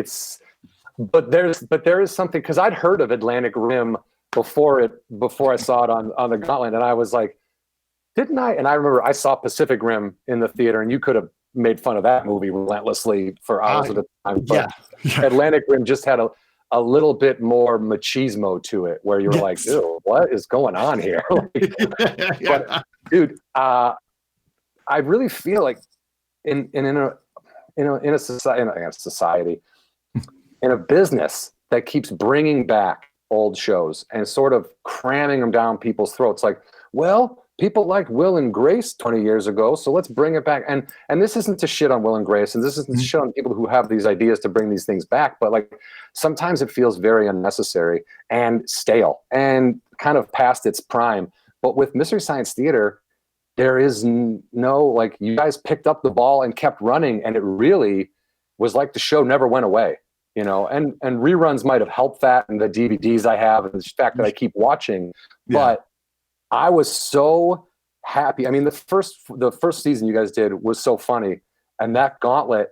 but there is something, because I'd heard of Atlantic Rim before I saw it on the Gauntlet, and I was like, didn't I? And I remember I saw Pacific Rim in the theater, and you could have made fun of that movie relentlessly for hours at a time. But yeah. Atlantic Rim just had a little bit more machismo to it, where you're like, ew, what is going on here? But dude, I really feel like in a society, in a business that keeps bringing back old shows and sort of cramming them down people's throats, like, well, people liked Will and Grace 20 years ago, so let's bring it back. And this isn't to shit on Will and Grace, and this isn't to shit on people who have these ideas to bring these things back, but like sometimes it feels very unnecessary and stale and kind of past its prime. But with Mystery Science Theater, there is no, like, you guys picked up the ball and kept running, and it really was like the show never went away, you know, and reruns might have helped that, and the DVDs I have, and the fact that I keep watching, but I was so happy. I mean, the first season you guys did was so funny. And that Gauntlet,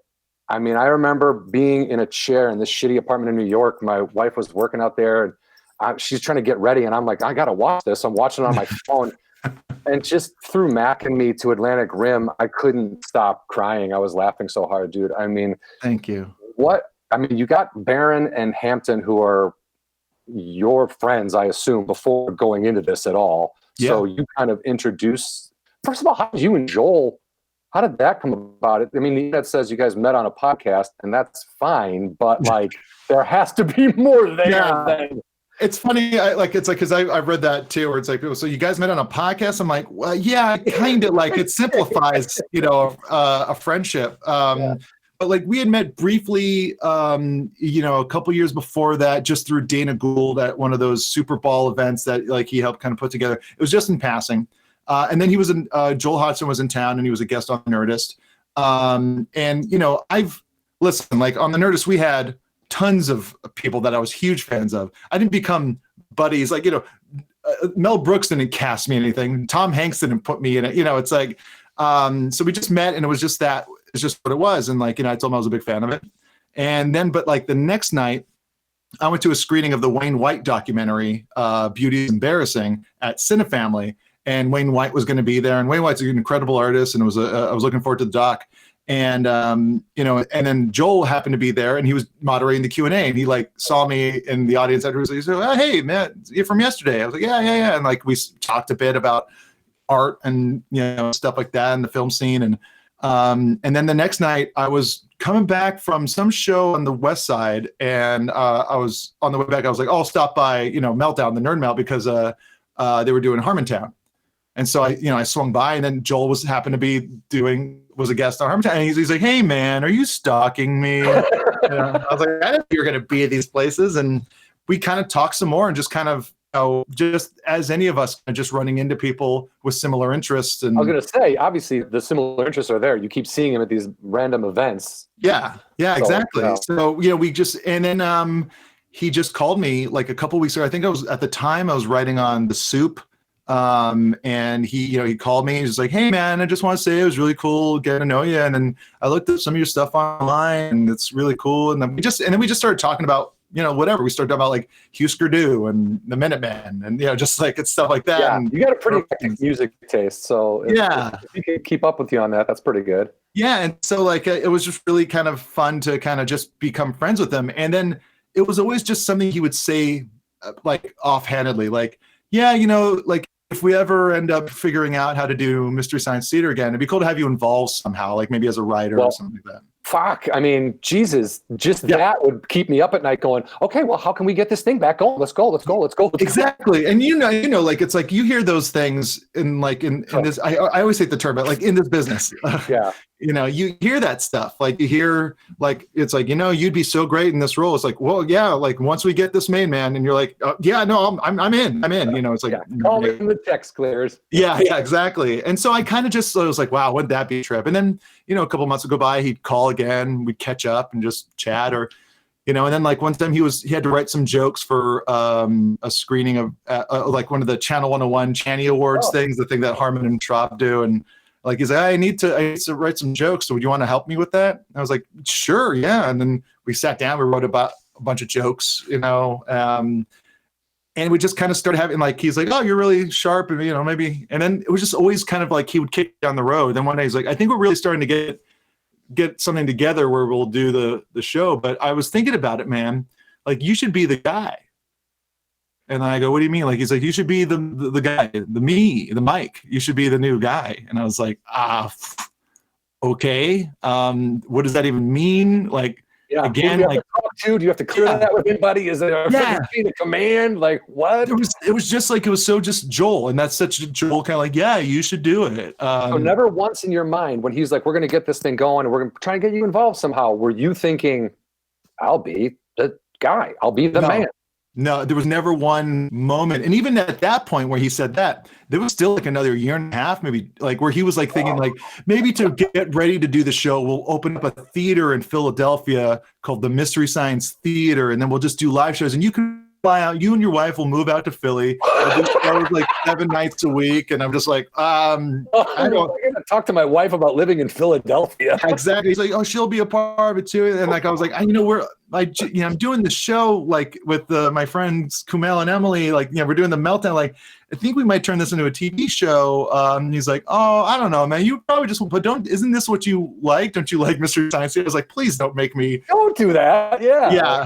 I mean, I remember being in a chair in this shitty apartment in New York. My wife was working out there, and she's trying to get ready. And I'm like, I got to watch this. I'm watching it on my phone. And just through Mac and me to Atlantic Rim, I couldn't stop crying. I was laughing so hard, dude. I mean, thank you. You got Barron and Hampton, who are your friends, I assume, before going into this at all. Yeah. So you kind of introduce, first of all, how did you and Joel, how did that come about? I mean, the internet says you guys met on a podcast, and that's fine, but like there has to be more there. Yeah. It's funny, because I've read that too, where it's like, so you guys met on a podcast? I'm like, well, yeah, kind of, like it simplifies, a friendship. But like we had met briefly, a couple years before that, just through Dana Gould at one of those Super Bowl events that like he helped kind of put together. It was just in passing. And then he was Joel Hodgson was in town, and he was a guest on Nerdist. Listen, like on the Nerdist, we had tons of people that I was huge fans of. I didn't become buddies. Like, Mel Brooks didn't cast me anything. Tom Hanks didn't put me in it. It's like, so we just met, and it was just that. It's just what it was. And like, I told him I was a big fan of it. And then, but like the next night, I went to a screening of the Wayne White documentary, Beauty is Embarrassing, at Cinefamily. And Wayne White was going to be there. And Wayne White's an incredible artist. And I was looking forward to the doc. And, and then Joel happened to be there, and he was moderating the Q&A, and he like saw me in the audience afterwards. He said, oh, hey, man, you're from yesterday. I was like, yeah. And like, we talked a bit about art and, stuff like that, and the film scene. And then the next night I was coming back from some show on the West Side, and I was on the way back. I was like, I'll stop by, Meltdown, the Nerd Melt, because they were doing Harmontown. And so I swung by, and then Joel was a guest on Harmontown. And he's like, hey man, are you stalking me? I was like, I didn't know you were going to be at these places. And we kind of talked some more, and just kind of just as any of us, just running into people with similar interests. And I was going to say, obviously, the similar interests are there. You keep seeing him at these random events. Yeah, exactly. So, we just, and then he just called me like a couple weeks ago. I think I was writing on The Soup. And he called me. He's like, "Hey man, I just want to say it was really cool getting to know you. And then I looked at some of your stuff online and it's really cool." And then we just started talking about, whatever. We started talking about like Husker Du and the Minutemen and, just like it's stuff like that. Yeah, and you got a pretty eclectic music taste. So if we can keep up with you on that, that's pretty good. Yeah. And so like, it was just really kind of fun to kind of just become friends with him. And then it was always just something he would say like offhandedly, like, yeah, like, if we ever end up figuring out how to do Mystery Science Theater again, it'd be cool to have you involved somehow, like maybe as a writer or something like that. Fuck. I mean, Jesus, that would keep me up at night going, okay, well, how can we get this thing back going? Let's go. Exactly. And like, it's like, you hear those things in this, I always hate the term, but like in this business, yeah. You hear that stuff. Like you hear, like, it's like, you'd be so great in this role. It's like, well, yeah, like once we get this made, man. And you're like, yeah, no, I'm in, it's like, call me when the text clears. Yeah, exactly. And so I kind of just, I was like, wow, wouldn't that be a trip? And then, a couple months would go by, he'd call again, we'd catch up and just chat or, and then like one time he had to write some jokes for a screening of like one of the Channel 101 Channy Awards things, the thing that Harmon and Traub do. And like, he's like, I need to write some jokes. So would you want to help me with that? And I was like, sure. Yeah. And then we sat down, we wrote about a bunch of jokes, and we just kind of started having like, he's like, oh, you're really sharp. And, maybe, and then it was just always kind of like, he would kick down the road. Then one day he's like, I think we're really starting to get something together where we'll do the show. But I was thinking about it, man, like you should be the guy. And I go, what do you mean? Like, he's like, you should be the guy, the Mike, you should be the new guy. And I was like, okay. What does that even mean? Like, again, like, do you have to clear that with anybody? Is there a chain of command? Like what? It was just like, it was so just Joel. And that's such a Joel kind of like, yeah, you should do it. So never once in your mind when he's like, we're going to get this thing going and we're going to try and get you involved somehow, were you thinking, I'll be the guy, I'll be the man? No, there was never one moment. And even at that point where he said that, there was still like another year and a half, maybe, like where he was like thinking like, maybe to get ready to do the show, we'll open up a theater in Philadelphia called the Mystery Science Theater. And then we'll just do live shows and you can fly out, you and your wife will move out to Philly. We'll do shows like 7 nights a week. And I'm just like, I'm gonna talk to my wife about living in Philadelphia. Exactly. He's like, oh, she'll be a part of it too. And like, I was like, I'm doing the show like with my friends Kumail and Emily, like, we're doing the Meltdown. Like, I think we might turn this into a TV show. He's like, oh, I don't know, man. You probably just, but isn't this what you like? Don't you like Mystery Science? I was like, please don't make me. Don't do that. Yeah. Yeah.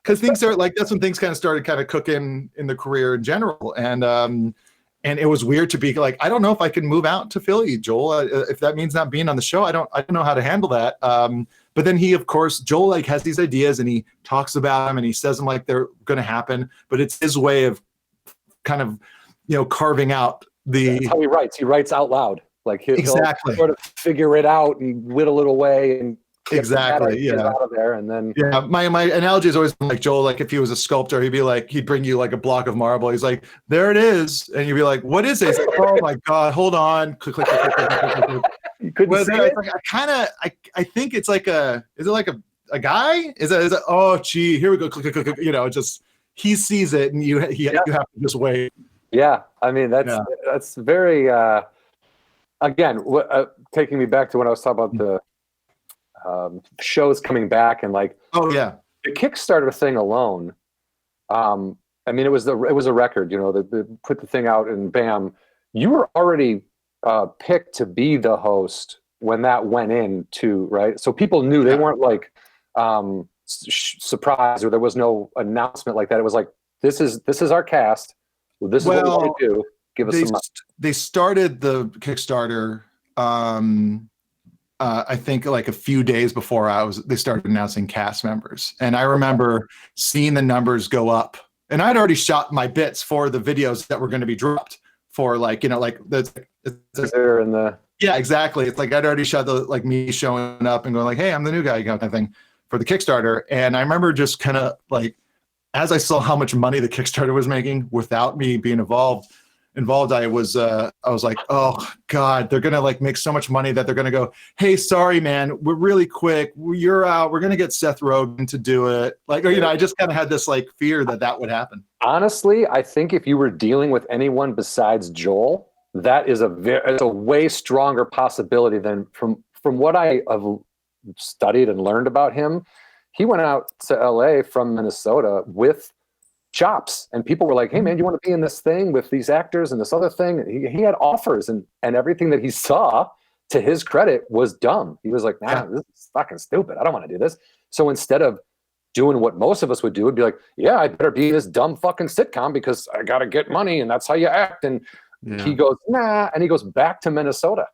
Because things are like, that's when things kind of started kind of cooking in the career in general. And it was weird to be like, I don't know if I can move out to Philly, Joel. If that means not being on the show, I don't know how to handle that. But then he, of course, Joel like has these ideas and he talks about them and he says them like they're going to happen. But it's his way of kind of, carving out the. That's how he writes. He writes out loud. Like he'll exactly sort of figure it out and whittle it away and. Exactly. Yeah. Out of there, and then my analogy is always like Joel. Like if he was a sculptor, he'd bring you like a block of marble. He's like, there it is, and you'd be like, what is it? Like, oh my god, hold on. Click, click, click, click, click, click. You couldn't see it. Like, I think it's like is it like a guy? Is it? Oh gee, here we go. Click, click, click. Just he sees it, and you have to just wait. Yeah, I mean that's very. Again, taking me back to when I was talking about the. Shows coming back and like the Kickstarter thing alone. I mean, it was a record. They put the thing out and bam, you were already picked to be the host when that went in too, right? So people knew they weren't like surprised or there was no announcement like that. It was like this is our cast. This is what we want to do. Give us some money. They started the Kickstarter. I think like a few days before they started announcing cast members. And I remember seeing the numbers go up and I'd already shot my bits for the videos that were going to be dropped for like, yeah, exactly. It's like, I'd already shot me showing up and going like, hey, I'm the new guy kind of thing for the Kickstarter. And I remember just kind of like, as I saw how much money the Kickstarter was making without me being involved, I was like, oh God, they're gonna like make so much money that they're gonna go, hey, sorry, man, we're really quick, you're out. We're gonna get Seth Rogen to do it. Like, you know, I just kind of had this like fear that would happen. Honestly, I think if you were dealing with anyone besides Joel, that is it's a way stronger possibility than from what I have studied and learned about him. He went out to LA from Minnesota with chops, and people were like, hey man, you want to be in this thing with these actors and this other thing? And he had offers, and everything that he saw, to his credit, was dumb. He was like, man, this is fucking stupid. I don't want to do this. So instead of doing what most of us would do, would be like, yeah, I better be in this dumb fucking sitcom because I got to get money and that's how you act. And he goes, nah, and he goes back to Minnesota.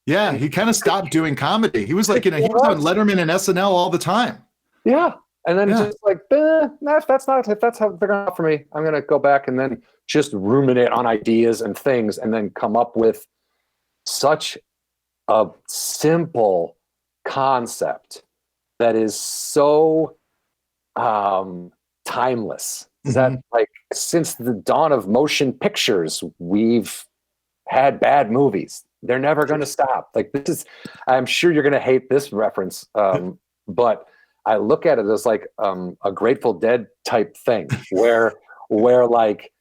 Yeah, he kind of stopped doing comedy. He was like, you know, he was on Letterman and SNL all the time. Yeah. And then just like, if that's how they're going to offer me, I'm going to go back and then just ruminate on ideas and things and then come up with such a simple concept that is so timeless. That like since the dawn of motion pictures, we've had bad movies. They're never going to stop. Like this is, I'm sure you're going to hate this reference, but I look at it as like a Grateful Dead type thing where like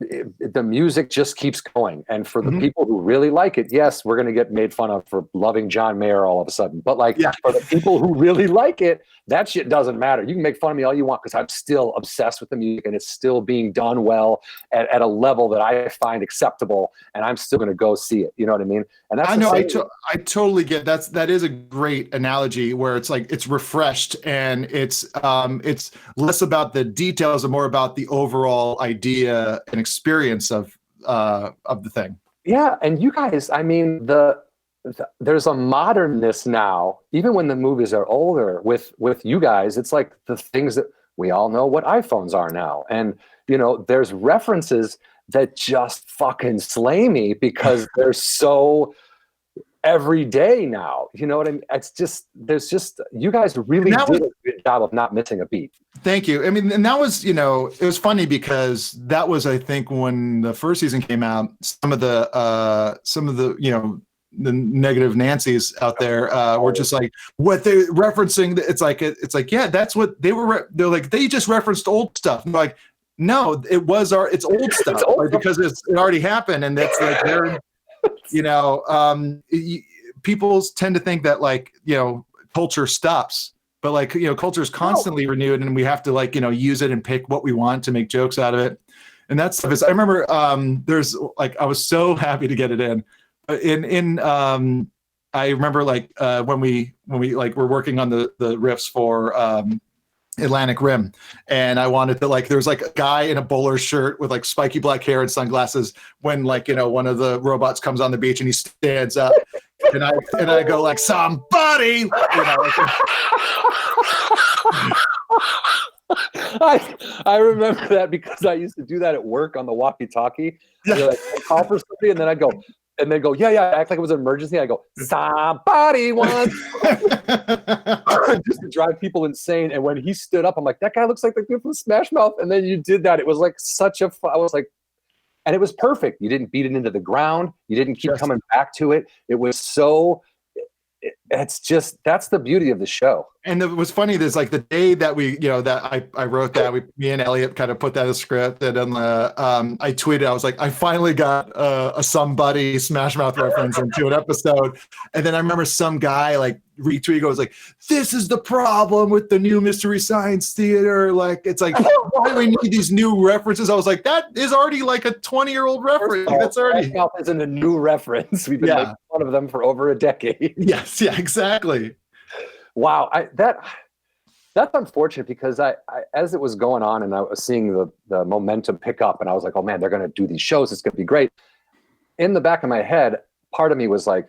the music just keeps going. And for the people who really like it, yes, we're going to get made fun of for loving John Mayer all of a sudden. But like for the people who really like it, that shit doesn't matter. You can make fun of me all you want because I'm still obsessed with the music and it's still being done well at a level that I find acceptable, and I'm still going to go see it. You know what I mean? And that's I totally get that is a great analogy where it's like it's refreshed and it's less about the details and more about the overall idea and experience of the thing. Yeah, and you guys, I mean, there's a modernness now, even when the movies are older. With you guys, it's like the things that we all know what iPhones are now, and you know, there's references that just fucking slay me because they're so every day now. You know what I mean? It's just you guys really did a good job of not missing a beat. Thank you. I mean, and that was, you know, it was funny because that was, I think, when the first season came out, some of the you know, the negative Nancy's out there were just like, what they're referencing. It's like, yeah, that's what they were. They're like, they just referenced old stuff. I'm like, no, it's old stuff because it already happened, and that's like they're, you know, people tend to think that like, you know, culture stops, but like, you know, culture is constantly renewed, and we have to like, you know, use it and pick what we want to make jokes out of it. And that's stuff is, I remember there's like, I was so happy to get it in. I remember like when we like were working on the riffs for Atlantic Rim, and I wanted to like, there was like a guy in a bowler shirt with like spiky black hair and sunglasses when like, you know, one of the robots comes on the beach and he stands up and I go like, somebody, you know, I remember that because I used to do that at work on the walkie-talkie. Like, I call for somebody, and then I go, and they go, yeah, act like it was an emergency. I go, somebody wants just to drive people insane. And when he stood up, I'm like, that guy looks like the dude from Smash Mouth. And then you did that. It was like I was like, and it was perfect. You didn't beat it into the ground. You didn't keep coming back to it. It was so, it's just, that's the beauty of the show. And it was funny, there's like the day that we, you know, that I wrote that, me and Elliot kind of put that in the script, and then I tweeted, I was like, I finally got a somebody Smash Mouth reference into an episode. And then I remember some guy like retweet goes like, this is the problem with the new Mystery Science Theater. Like, it's like, why do we need these new references? I was like, that is already like a 20-year-old reference. That's already. Smash Mouth isn't a new reference. We've been making fun of them for over a decade. Yes, yeah, exactly. Wow, that's unfortunate because I as it was going on and I was seeing the momentum pick up, and I was like, oh man, they're going to do these shows. It's going to be great. In the back of my head, part of me was like,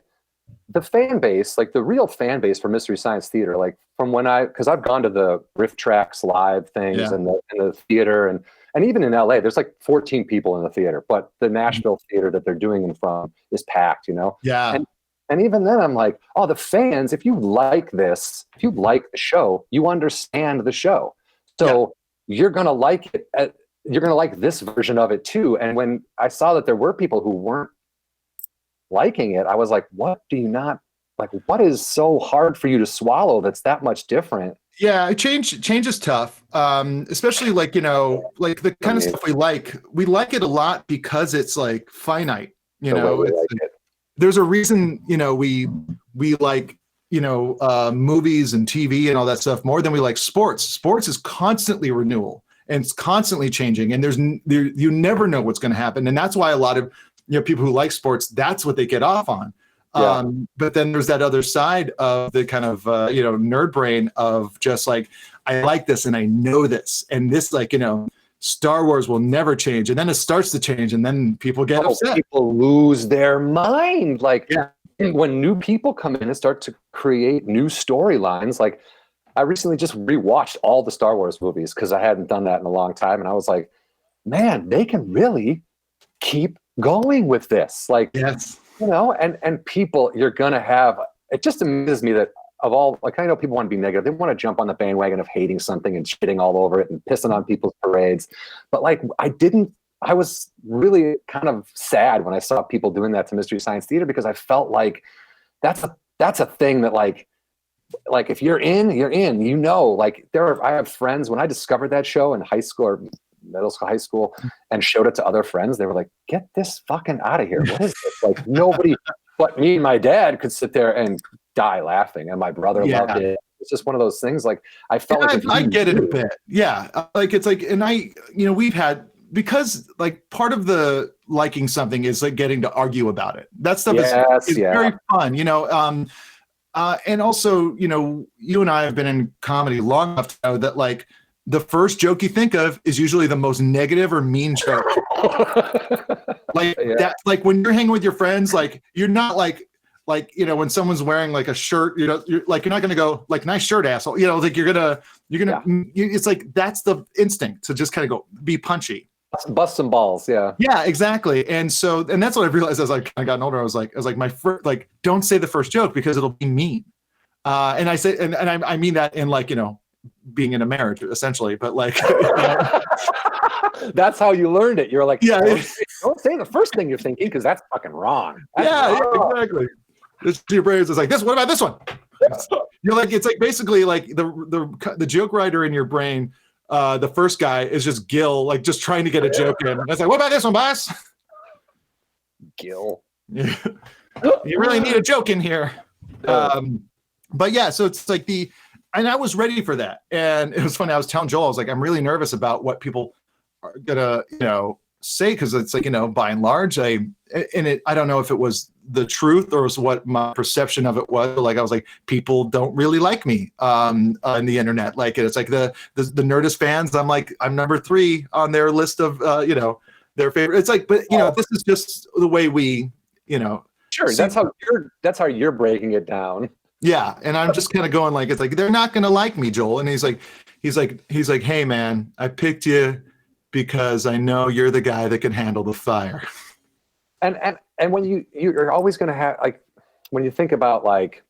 the fan base, like the real fan base for Mystery Science Theater, like from when because I've gone to the Riff Tracks live things and the theater, and even in LA, there's like 14 people in the theater, but the Nashville theater that they're doing them from is packed, you know? Yeah. And even then I'm like, oh, the fans, if you like this, if you like the show, you understand the show. So you're gonna like it. You're gonna like this version of it too. And when I saw that there were people who weren't liking it, I was like, what do you not like? What is so hard for you to swallow that's that much different? Yeah, change is tough. Especially like, like the kind of stuff we like it a lot because it's like finite, there's a reason, we like, movies and TV and all that stuff more than we like sports. Sports is constantly renewal and it's constantly changing, and you never know what's going to happen. And that's why a lot of, people who like sports, that's what they get off on. Yeah. But then there's that other side of the kind of, nerd brain of just like, I like this and I know this. And this, like, Star Wars will never change. And then it starts to change and then people get upset. People lose their mind. Like when new people come in and start to create new storylines, like I recently just rewatched all the Star Wars movies because I hadn't done that in a long time. And I was like, man, they can really keep going with this. Like, yes. And people, you're gonna have. It just amazes me that of all, like, I know people want to be negative. They want to jump on the bandwagon of hating something and shitting all over it and pissing on people's parades. But like, I was really kind of sad when I saw people doing that to Mystery Science Theater, because I felt like that's a thing that like if you're in, you're in. Like I have friends, when I discovered that show in high school or middle school, high school, and showed it to other friends, they were like, get this fucking out of here. What is this? Like, nobody but me and my dad could sit there and die laughing, and my brother loved it. It's just one of those things. Like, I felt like I get it a bit. Yeah. Like, it's like, and we've had, because like part of the liking something is like getting to argue about it. That stuff is very fun, and also, you and I have been in comedy long enough to know that like the first joke you think of is usually the most negative or mean joke. That, like when you're hanging with your friends, like you're not like, when someone's wearing like a shirt, you're not going to go like, nice shirt, asshole. Like you're gonna, it's like, that's the instinct to just kind of go be punchy. Bust some balls. Yeah. Yeah, exactly. And that's what I realized as I gotten older. I was like, don't say the first joke because it'll be mean. And I say, and I mean that in like, being in a marriage essentially, but like, that's how you learned it. You're like, don't say the first thing you're thinking, because that's fucking wrong. Yeah, exactly. It's your brains. It's like this. What about this one? You're like, it's like basically like the joke writer in your brain. The first guy is just Gil, like just trying to get a joke in. It's like, what about this one, boss? Gil. You really need a joke in here. But yeah, so it's like and I was ready for that. And it was funny. I was telling Joel, I was like, I'm really nervous about what people are gonna, say, because it's like, by and large, I don't know if it was the truth or was what my perception of it was. Like I was like, people don't really like me on the internet. Like it's like the Nerdist fans. I'm number 3 on their list of their favorite. It's like, but this is just the way we Sure, that's how you're breaking it down. Yeah, and I'm just kind of going like, it's like they're not gonna like me, Joel. And he's like, hey man, I picked you because I know you're the guy that can handle the fire. And when you're always gonna have, like, when you think about like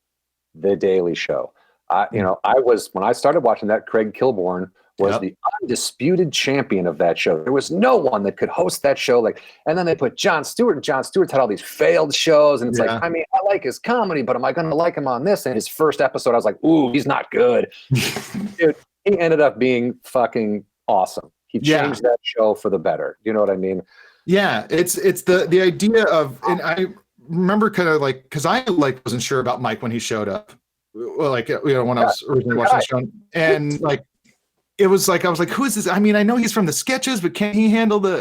The Daily Show, when I started watching that, Craig Kilborn was the undisputed champion of that show. There was no one that could host that show. Like, and then they put Jon Stewart, and Jon Stewart's had all these failed shows. And it's like, I mean, I like his comedy, but am I going to like him on this? And his first episode, I was like, ooh, he's not good. Dude, he ended up being fucking awesome. He changed that show for the better. You know what I mean? Yeah, it's the idea of, and I remember kind of like, because I like wasn't sure about Mike when he showed up. Well, like, when I was originally watching the show, and like, it was like, I was like, who is this? I mean, I know he's from the sketches, but can he handle the,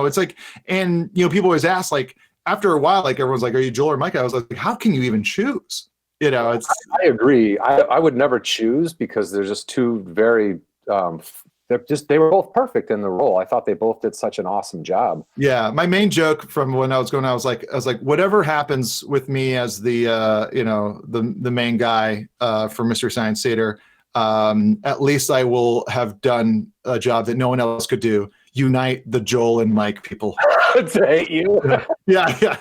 it's like, and, people always ask, like, after a while, like, everyone's like, are you Joel or Mike? I was like, how can you even choose? It's. I agree. I would never choose, because there's just two very, they were both perfect in the role. I thought they both did such an awesome job. Yeah. My main joke from when I was going, I was like, whatever happens with me as the, the main guy for Mystery Science Theater, at least I will have done a job that no one else could do. Unite the Joel and Mike people. To hate you. Yeah.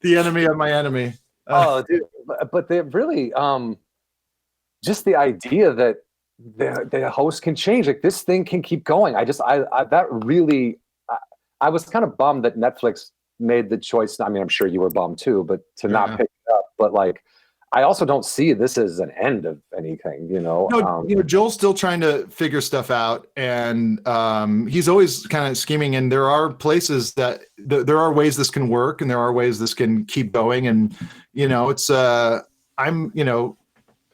The enemy of my enemy. Oh, dude. But they really, just the idea that the host can change. Like this thing can keep going. I that really, I was kind of bummed that Netflix made the choice. I mean, I'm sure you were bummed too, but to not pick it up. But like, I also don't see this as an end of anything, you know. No, Joel's still trying to figure stuff out, and he's always kind of scheming. And there are places that there are ways this can work, and there are ways this can keep going. And you know, it's I'm, you know,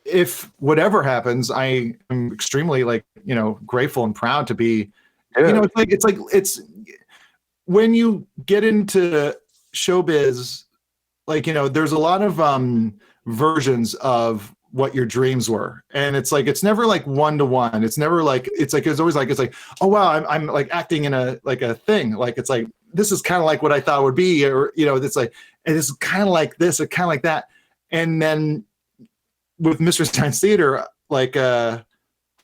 if whatever happens, I am extremely like, you know, grateful and proud to be. You know, it's when you get into showbiz, like, you know, there's a lot of versions of what your dreams were, and it's like it's never like one-to-one. It's never like it's always like it's like, oh wow, I'm like acting in a thing, like it's like this is kind of like what I thought it would be, or you know, it's like it's kind of like this or kind of like that. And then with Mr. Science Theater, like I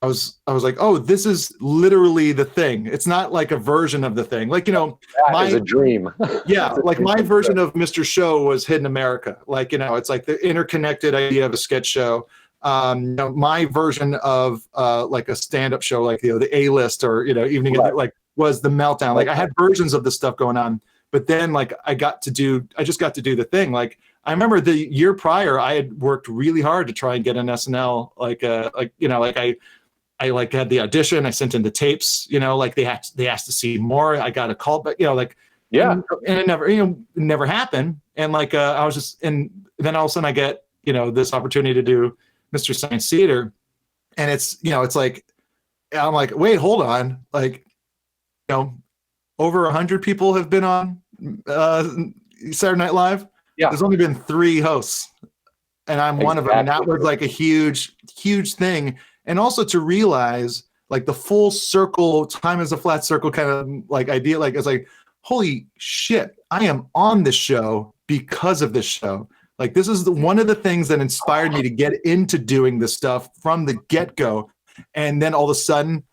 was like, oh, this is literally the thing. It's not like a version of the thing. Like, you know, that is a dream. Yeah, like my version of Mr. Show was Hidden America. Like, you know, it's like the interconnected idea of a sketch show. You know, my version of like a stand-up show, like, you know, the A-List or, you know, Evening, like was the Meltdown. Like I had versions of this stuff going on, but then like I just got to do the thing. Like I remember the year prior, I had worked really hard to try and get an SNL, like you know, like I like had the audition, I sent in the tapes, you know, like they asked to see more. I got a call, but you know, like, and it never, you know, never happened. And like, I was just, and then all of a sudden I get, you know, this opportunity to do Mr. Science Theater. And it's, you know, it's like, I'm like, wait, hold on. Like, you know, over 100 people have been on Saturday Night Live. Yeah. There's only been 3 hosts and I'm one of them. And that was like a huge, huge thing. And also to realize like the full circle, time is a flat circle kind of like idea. Like it's like, holy shit, I am on this show because of this show. Like this is one of the things that inspired me to get into doing this stuff from the get-go. And then all of a sudden,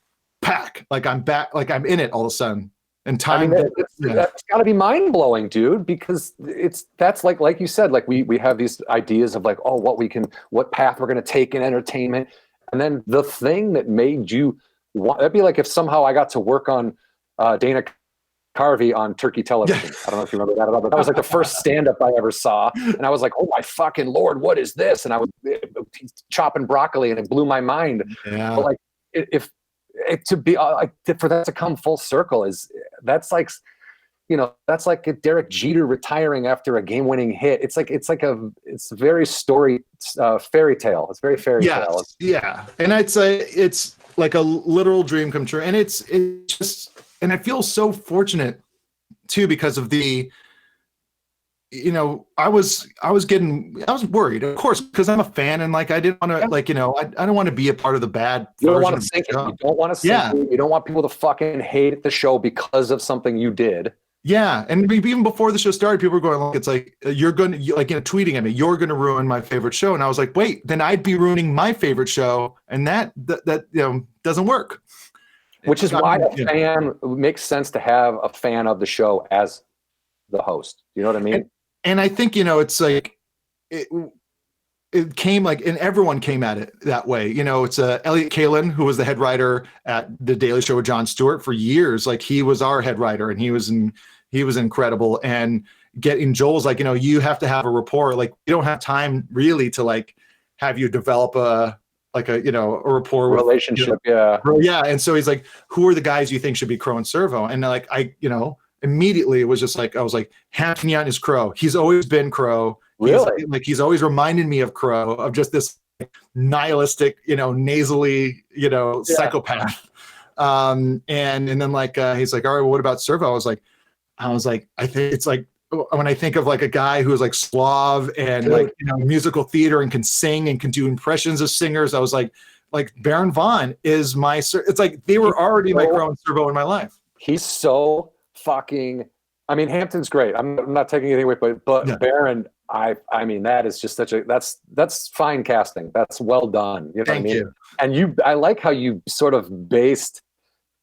like I'm back, like I'm in it all of a sudden. And time, I mean, that's got to be mind-blowing, dude, because that's like you said, like we have these ideas of like, oh, what path we're going to take in entertainment. And then the thing that made you want, that'd be like if somehow I got to work on Dana Carvey on Turkey Television. Yeah. I don't know if you remember that at all, but that was like the first stand-up I ever saw. And I was like, oh my fucking Lord, what is this? And I was chopping broccoli and it blew my mind. Yeah. But like for that to come full circle that's like, you know, that's like a Derek Jeter retiring after a game-winning hit. It's very fairy tale. It's very fairy tale. Yeah. And it's like a literal dream come true. And it's just, and I feel so fortunate too, because of the, you know, I was worried, of course, because I'm a fan and like I didn't want to like, you know, I don't want to be a part of the bad. You don't want to sink it. You don't want to sink it. You don't want people to fucking hate the show because of something you did. Yeah, and even before the show started, people were going like, "It's like you're going to like, you know, tweeting at me. You're going to ruin my favorite show." And I was like, "Wait, then I'd be ruining my favorite show, and that you know doesn't work." Which is why a fan makes sense to have a fan of the show as the host. You know what I mean? And I think, you know, it's like it came like, and everyone came at it that way. You know, it's Elliot Kalin, who was the head writer at The Daily Show with Jon Stewart for years. Like he was our head writer and he was incredible. And getting Joel's like, you know, you have to have a rapport. Like you don't have time really to like have you develop a rapport relationship. With, you know, yeah. And so he's like, who are the guys you think should be Crow and Servo? And like, immediately it was just like, I was like, Hamilton is Crow. He's always been Crow. Really? He's always reminded me of Crow, of just this nihilistic, you know, nasally, you know, psychopath. And then like he's like, all right, well, what about Servo? I was like, I think it's like when I think of like a guy who is like suave and like, you know, musical theater and can sing and can do impressions of singers. I was like Baron Vaughn is it's like they were already my Crow and Servo in my life. He's so fucking, I mean, Hampton's great. I'm not taking anything away, but yeah. Baron, I mean, that is just that's fine casting. That's well done. You know Thank what I mean? You. And I like how you sort of based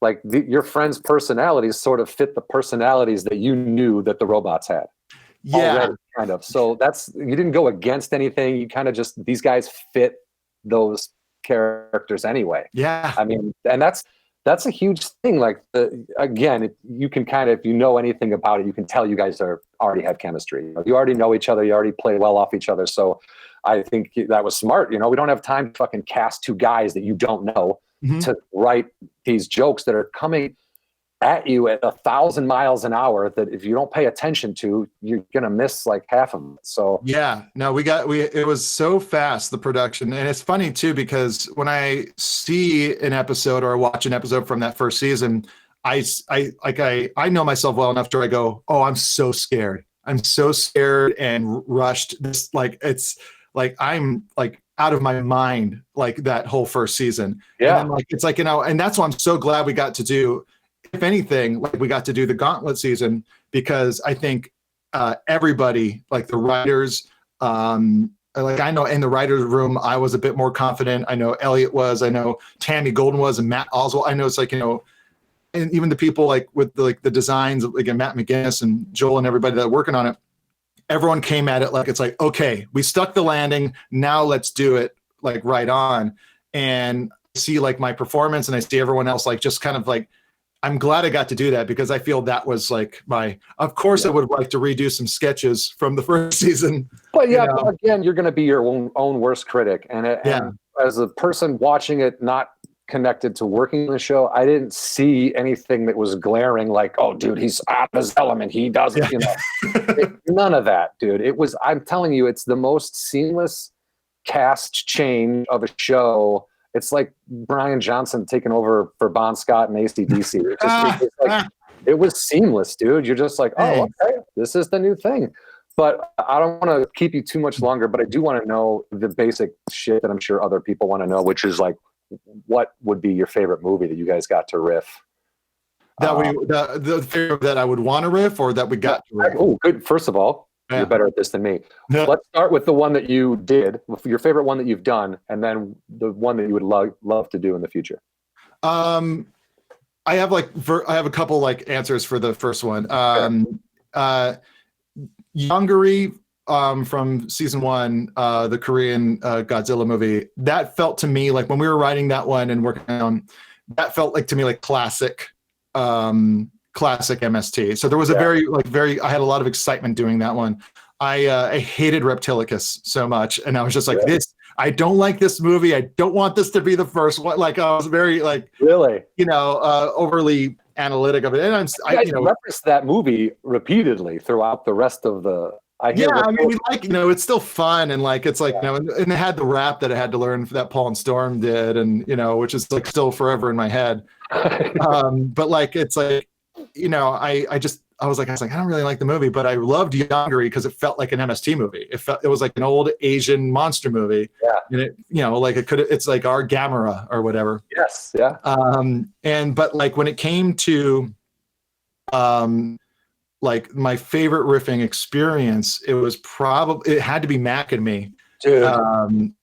like your friends' personalities sort of fit the personalities that you knew that the robots had. Yeah. Already, kind of. So you didn't go against anything. You kind of just, these guys fit those characters anyway. Yeah. I mean, and that's a huge thing. Like, again, you can kind of, if you know anything about it, you can tell you guys already have chemistry. You already know each other. You already play well off each other. So I think that was smart. You know, we don't have time to fucking cast two guys that you don't know to write these jokes that are coming at you at 1,000 miles an hour that if you don't pay attention to, you're gonna miss like half of it. So yeah, no, it was so fast, the production. And it's funny too, because when I see an episode or watch an episode from that first season, I know myself well enough to I go, oh, I'm so scared and rushed. This, like, it's like I'm like out of my mind, like that whole first season. Yeah. And then, like, it's like, you know, and that's why I'm so glad we got to do, if anything, like we got to do the Gauntlet season, because I think everybody, like the writers, like I know in the writers room, I was a bit more confident. I know Elliot was, I know Tammy Golden was, and Matt Oswald. I know it's like, you know, and even the people like with the designs, like Matt McGinnis and Joel and everybody that are working on it, everyone came at it like, it's like, okay, we stuck the landing. Now let's do it like right on. And I see like my performance and I see everyone else like just kind of like, I'm glad I got to do that, because I feel that was like of course I would like to redo some sketches from the first season. But yeah, but again, you're going to be your own worst critic. And as a person watching it, not connected to working the show, I didn't see anything that was glaring like, oh dude, he's out of his element. He doesn't, you know, none of that, dude. It was, I'm telling you, it's the most seamless cast change of a show. It's like Brian Johnson taking over for Bon Scott and AC/DC. It was seamless, dude. You're just like, oh, okay, this is the new thing. But I don't want to keep you too much longer, but I do want to know the basic shit that I'm sure other people want to know, which is like, what would be your favorite movie that you guys got to riff? The favorite that I would want to riff, or that we got to riff? Oh, good. First of all, you're better at this than me. Let's start with the one that you did, your favorite one that you've done, and then the one that you would love to do in the future. I have a couple like answers for the first one. Yongari from season 1, the Korean Godzilla movie, that felt to me like when we were writing that one and working on, that felt like to me like classic MST. So there was a very I had a lot of excitement doing that one. I hated Reptilicus so much, and I was just like, I don't like this movie. I don't want this to be the first one. Like I was very like, really, overly analytic of it. And I referenced that movie repeatedly throughout the rest of the. I mean, we like, it's still fun, and like it's like, and it had the rap that I had to learn that Paul and Storm did, and which is like still forever in my head. But like it's like, I was like, I don't really like the movie, but I loved Yongari because it felt like an MST movie. It was like an old Asian monster movie. Yeah. And it, like it's like our Gamera or whatever. Yes. Yeah. But like when it came to, like my favorite riffing experience, it had to be Mac and Me. Dude,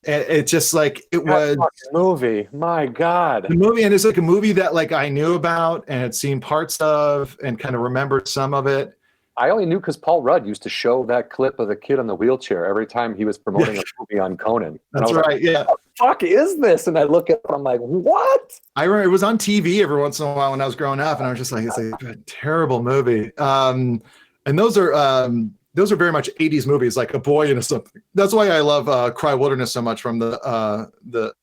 it just like it was movie. My God, the movie, and it's like a movie that like I knew about and had seen parts of and kind of remembered some of it. I only knew because Paul Rudd used to show that clip of the kid in the wheelchair every time he was promoting a movie on Conan. That's right. Like, what the fuck is this? And I look at it, I'm like, what? I remember it was on TV every once in a while when I was growing up, and I was just like, it's like a terrible movie. And those are very much 80s movies, like A Boy and Something. That's why I love Cry Wilderness so much from the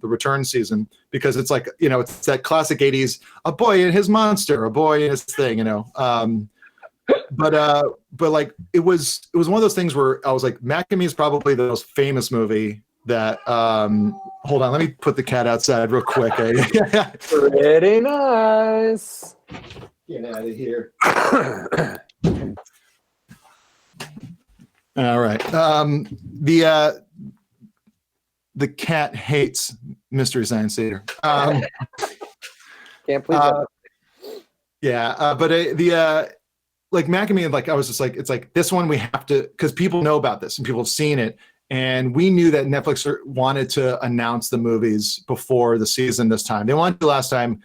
Return season, because it's like, it's that classic 80s, a boy and his monster, a boy and his thing, But like it was one of those things where I was like, Mac and Me is probably the most famous movie that hold on, let me put the cat outside real quick. Pretty nice. Get out of here. All right. The cat hates Mystery Science Theater. Can't please that. Yeah, but like Mac and Me, like I was just like, it's like this one we have to, because people know about this and people have seen it, and we knew that Netflix wanted to announce the movies before the season this time. They wanted to last time.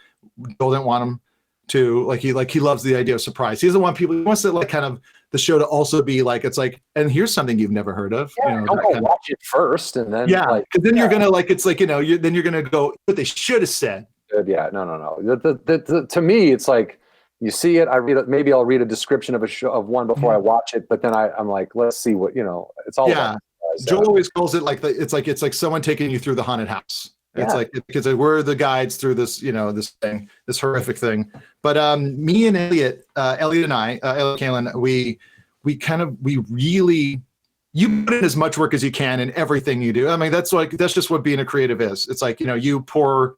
Joel didn't want them to. Like he loves the idea of surprise. He doesn't want people. He wants to like kind of the show to also be like, it's like, and here's something you've never heard of. Yeah, don't go watch it first, and then because then you're gonna like, it's like, then you're gonna go, what they should have said. Yeah, no. To me, it's like you see it. I read it. Maybe I'll read a description of a show of one before I watch it, but then I'm like, let's see what It's all about. Joel always calls it like it's like someone taking you through the haunted house. It's like, because we're the guides through this, this horrific thing. But me and Elliot and I, Elliot Kalin, we really, you put in as much work as you can in everything you do. I mean, that's just what being a creative is. It's like, you pour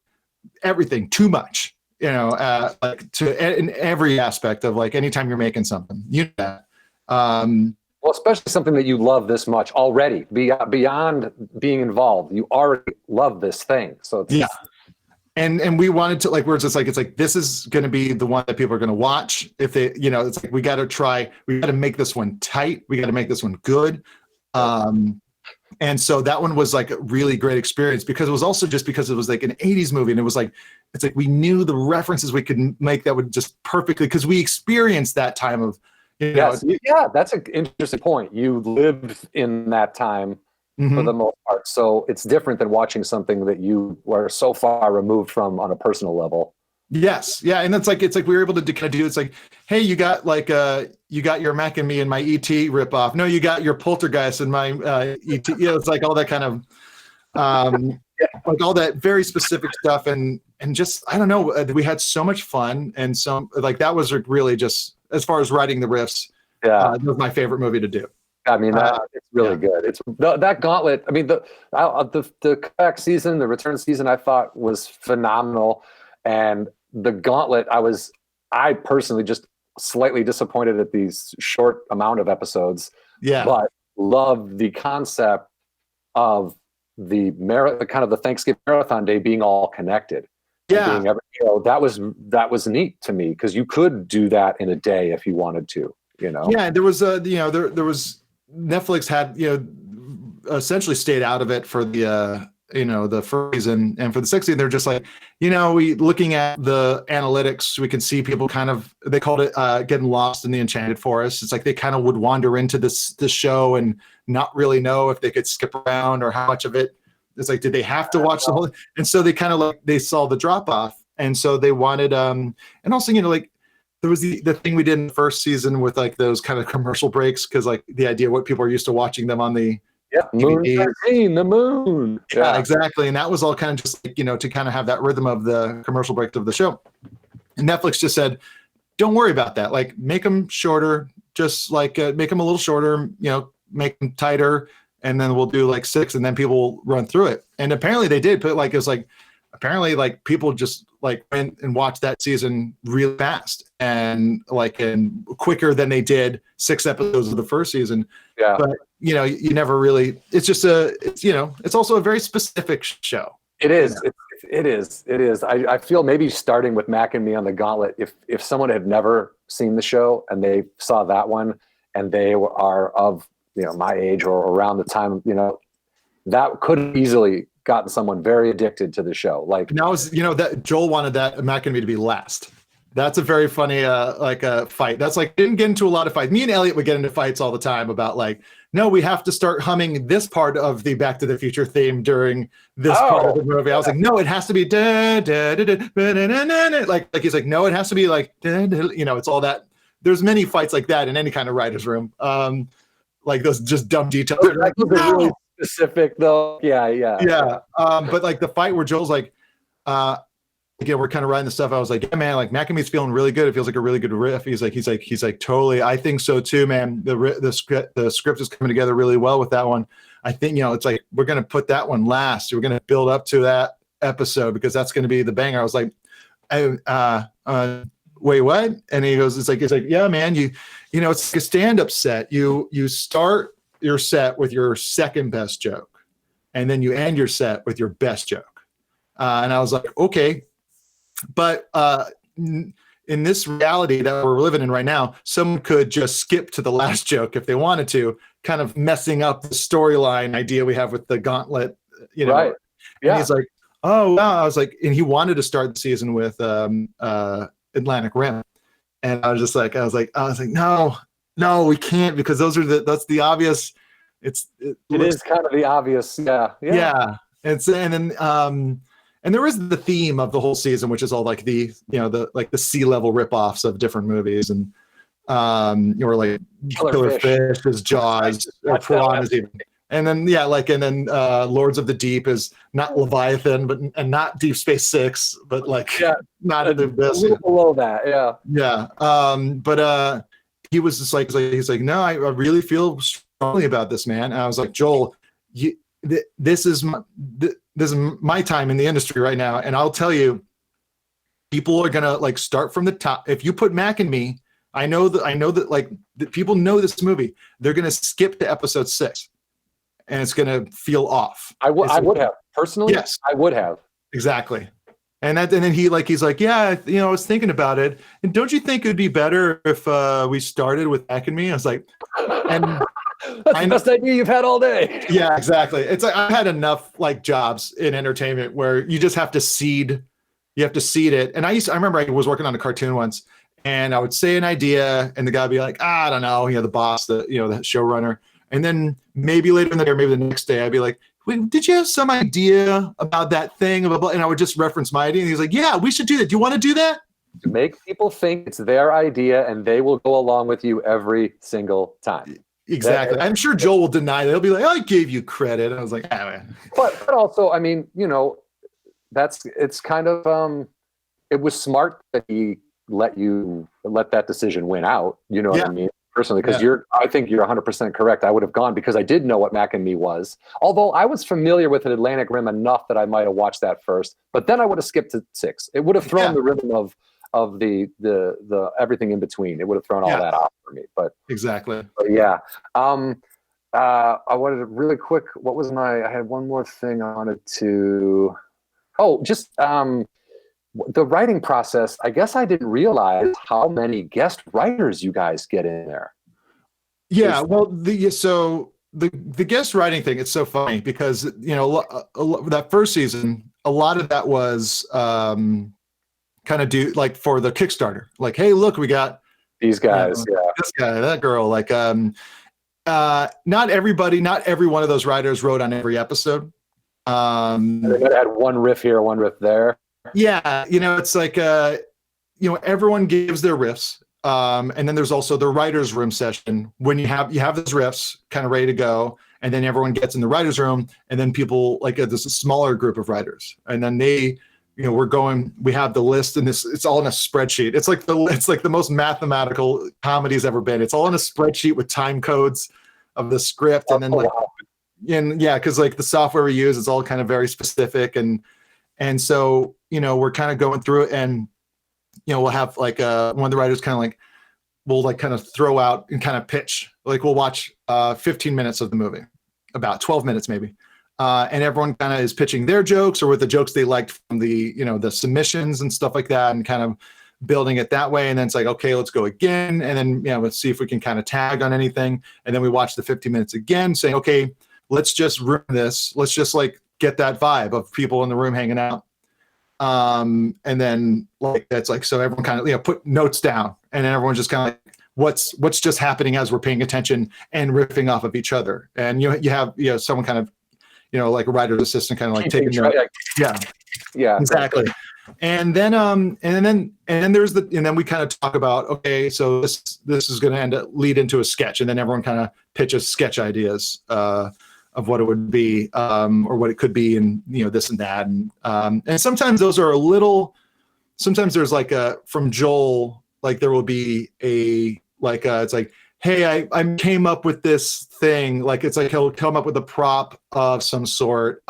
everything too much, like in every aspect of like, anytime you're making something, well, especially something that you love this much already, beyond being involved, you already love this thing. So and we wanted to like, where it's like this is going to be the one that people are going to watch. If they, it's like we got to make this one tight. We got to make this one good. And so that one was like a really great experience because it was also just because it was like an 80s movie, and it was like, it's like we knew the references we could make that would just perfectly, because we experienced that time of. Yeah, that's an interesting point. You lived in that time for the most part, so it's different than watching something that you were so far removed from on a personal level. Yes, yeah, and it's like we were able to kind of do. It's like, hey, you got your Mac and Me and my ET ripoff. No, you got your Poltergeist and my ET. It's like all that kind of like all that very specific stuff, and just I don't know. We had so much fun, and so like that was really just. As far as writing the riffs, that was my favorite movie to do. I mean, it's really good. It's that Gauntlet. I mean, the comeback season, the return season, I thought was phenomenal, and the Gauntlet, I personally just slightly disappointed at these short amount of episodes. Yeah, but love the concept of the kind of the Thanksgiving marathon day being all connected. Yeah, that was neat to me because you could do that in a day if you wanted to. Yeah, there was there was Netflix had essentially stayed out of it for the the first season, and for the second season they're just like we looking at the analytics, we can see people kind of, they called it getting lost in the enchanted forest. It's like they kind of would wander into this show and not really know if they could skip around or how much of it. It's like, did they have to watch the whole? And so they kind of like, they saw the drop off. And so they wanted, and also, like there was the thing we did in the first season with like those kind of commercial breaks. Cause like the idea what people are used to watching them on the Moon 13, the moon. Yeah, exactly. And that was all kind of just like, to kind of have that rhythm of the commercial break of the show. And Netflix just said, don't worry about that. Like make them shorter, just like make them a little shorter, make them tighter. And then we'll do like 6, and then people will run through it. And apparently they did, but like it was like apparently like people just like went and watched that season really fast and quicker than they did 6 episodes of the first season. Yeah. But you never really. It's just it's also a very specific show. It is. It is. I feel maybe starting with Mac and Me on the Gauntlet. If someone had never seen the show and they saw that one and they are of my age or around the time, that could have easily gotten someone very addicted to the show. Like now, that Joel wanted that Mac and Me to be last. That's a very funny fight. That's like, didn't get into a lot of fights. Me and Elliot would get into fights all the time about like, no, we have to start humming this part of the Back to the Future theme during this part of the movie. I was like, no, it has to be da, da, da, da, da, da, da, da, da. Like he's like, no, it has to be like da, da, it's all that. There's many fights like that in any kind of writer's room. Like those just dumb details. Like, really specific though. Yeah. But like the fight where Joel's like, again, we're kind of writing the stuff. I was like, yeah, man, like Mac and Me's feeling really good. It feels like a really good riff. He's like, totally. I think so too, man. The script is coming together really well with that one. I think, it's like, we're going to put that one last. We're going to build up to that episode because that's going to be the banger. I was like, wait, what? And he goes, it's like, yeah, man, it's like a stand-up set. You start your set with your second best joke, and then you end your set with your best joke. And I was like, okay. But in this reality that we're living in right now, someone could just skip to the last joke if they wanted to, kind of messing up the storyline idea we have with the Gauntlet, Right. Yeah. And he's like, oh, wow. I was like, and he wanted to start the season with Atlantic Rim. And I was like, no, No, we can't, because that's the obvious. It is kind of the obvious. Yeah. And there is the theme of the whole season, which is all like the sea level ripoffs of different movies, and or like Killer Fish is Jaws, or Piranhas even. And then Lords of the Deep is not Leviathan, and not Deep Space Six, but like not in the abyss. A little below that, but he was just like, he's like, no, I really feel strongly about this, man. And I was like, Joel, this is my time in the industry right now, and I'll tell you, people are gonna like start from the top. If you put Mac and Me, I know that like the people know this movie, they're gonna skip to episode 6, and it's gonna feel off. I would have personally. Yes, I would have. Exactly. And then he's like, yeah, I was thinking about it, and don't you think it'd be better if we started with Mac and Me? I was like, and that's the best idea you've had all day. Yeah, exactly. It's like I've had enough like jobs in entertainment where you just have to seed. You have to seed it. And I remember I was working on a cartoon once, and I would say an idea, and the guy would be like, I don't know, the boss, the showrunner. And then maybe later in the day, or maybe the next day, I'd be like, wait, did you have some idea about that thing? And I would just reference my idea. And he's like, yeah, we should do that. Do you want to do that? To make people think it's their idea, and they will go along with you every single time. Exactly. I'm sure Joel will deny that. He'll be like, I gave you credit. I was like, man. But also, I mean, it's kind of it was smart that he let that decision win out. You know what I mean? Personally, because I think you're 100% correct. I would have gone because I did know what Mac and Me was. Although I was familiar with Atlantic Rim enough that I might have watched that first, but then I would have skipped to 6. It would have thrown the rhythm of the everything in between. It would have thrown all that off for me. But exactly. But yeah. I wanted to really quick. I had one more thing I wanted to. Oh, just the writing process. I guess I didn't realize how many guest writers you guys get in there. Yeah, well, the guest writing thing, it's so funny because that first season, a lot of that was kind of do like for the Kickstarter, like, hey, look, we got these guys, this guy, that girl, like not every one of those writers wrote on every episode. They might have had one riff here, one riff there. Yeah, it's like everyone gives their riffs, and then there's also the writers' room session when you have those riffs kind of ready to go, and then everyone gets in the writers' room, and then people like there's a smaller group of writers, and then they, we have the list, and it's all in a spreadsheet. It's like the most mathematical comedy's ever been. It's all in a spreadsheet with time codes of the script, and then because like the software we use is all kind of very specific, and so we're kind of going through it, and we'll have like one of the writers kind of like will like kind of throw out and kind of pitch, like we'll watch 15 minutes of the movie, about 12 minutes maybe, and everyone kind of is pitching their jokes or with the jokes they liked from the the submissions and stuff like that, and kind of building it that way. And then it's like, okay, let's go again, and then let's see if we can kind of tag on anything, and then we watch the 15 minutes again, saying, okay, let's just ruin this, let's just like get that vibe of people in the room hanging out. And then like that's like, so everyone kind of put notes down, and then everyone's just kind of like what's just happening as we're paying attention and riffing off of each other. And you have someone kind of like a writer's assistant kind of like taking notes. Yeah, exactly. And then then we kind of talk about, okay, so this is going to lead into a sketch, and then everyone kind of pitches sketch ideas of what it would be, or what it could be, and this and that, and sometimes those are sometimes there's like from Joel, like there will be it's like, hey, I came up with this thing, like it's like he'll come up with a prop of some sort,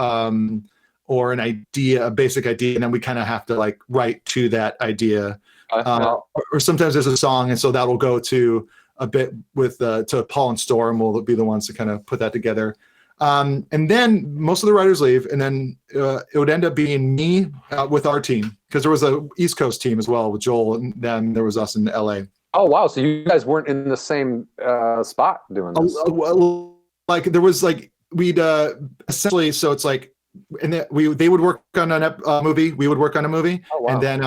or an idea, a basic idea, and then we kind of have to like write to that idea, or sometimes there's a song, and so that will go to a bit with to Paul and Storm will be the ones to kind of put that together. And then most of the writers leave, and then it would end up being me with our team, because there was a East Coast team as well with Joel, and then there was us in LA. Oh wow! So you guys weren't in the same spot doing this? Like there was like we'd essentially, so it's like and they would work on a movie. We would work on a movie, Oh, wow. and then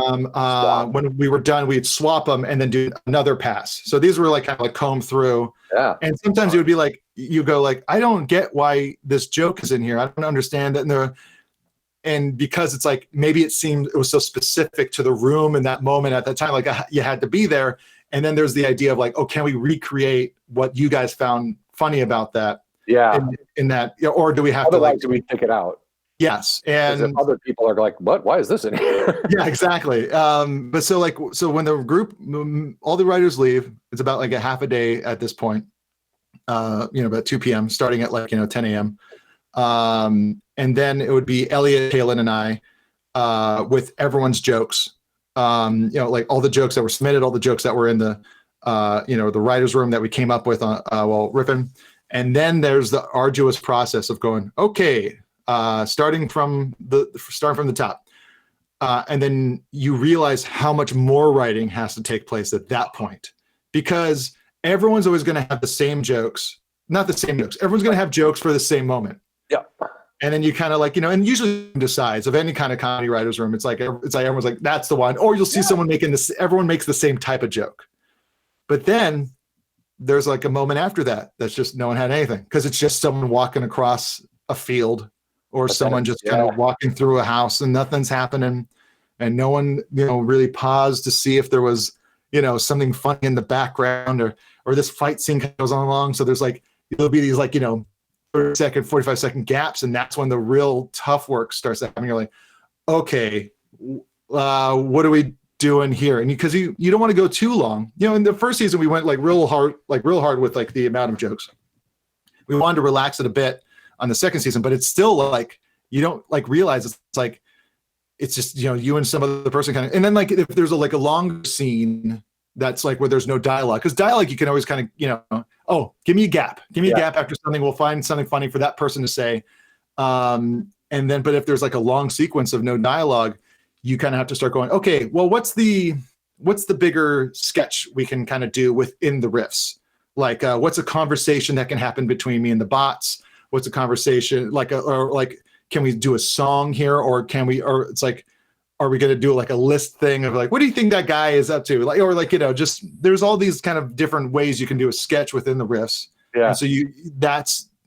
when we were done, we'd swap them and then do another pass. So these were like kind of like comb through. Yeah. And sometimes it would be like you go like, I don't get why this joke is in here. I don't understand it. And because it's like maybe it was so specific to the room in that moment at that time, like you had to be there. And then there's the idea of like, oh, can we recreate what you guys found funny about that? Yeah. In that, or do we have Otherwise, to like? do we pick it out? Yes, and if other people are like, "What? Why is this in here?" Yeah, exactly. But so when the group, all the writers leave, it's about like a half a day at this point. About 2 p.m. starting at 10 a.m. And then it would be Elliot, Kaylin, and I with everyone's jokes. Like all the jokes that were submitted, all the jokes that were in the the writers' room that we came up with while ripping. And then there's the arduous process of going, okay. Starting from the top, and then you realize how much more writing has to take place at that point, because everyone's always going to have the same jokes, not the same jokes. Everyone's going to have jokes for the same moment. Yeah. And then you kind of and usually decides of any kind of comedy writers room, it's like everyone's like, that's the one, or you'll see someone making this. Everyone makes the same type of joke, but then there's like a moment after that that's just no one had anything, because it's just someone walking across a field. Or someone just kind of walking through a house and nothing's happening, and no one, really paused to see if there was, something funny in the background, or this fight scene goes on along. So there's there'll be these 30-second, 45-second gaps, and that's when the real tough work starts happening. You're like, okay, what are we doing here? And because you don't want to go too long. In the first season we went real hard with the amount of jokes. We wanted to relax it a bit on the second season, but it's still you don't realize it's just you and some other person kind of, and then if there's a long scene that's where there's no dialogue, because dialogue you can always kind of oh, give me a gap after something, we'll find something funny for that person to say, and then but if there's a long sequence of no dialogue, you kind of have to start going, okay, well what's the bigger sketch we can kind of do within the riffs, what's a conversation that can happen between me and the bots. What's a conversation can we do a song here, or are we going to do a list thing of what do you think that guy is up to? Just there's all these kind of different ways you can do a sketch within the riffs. Yeah. And so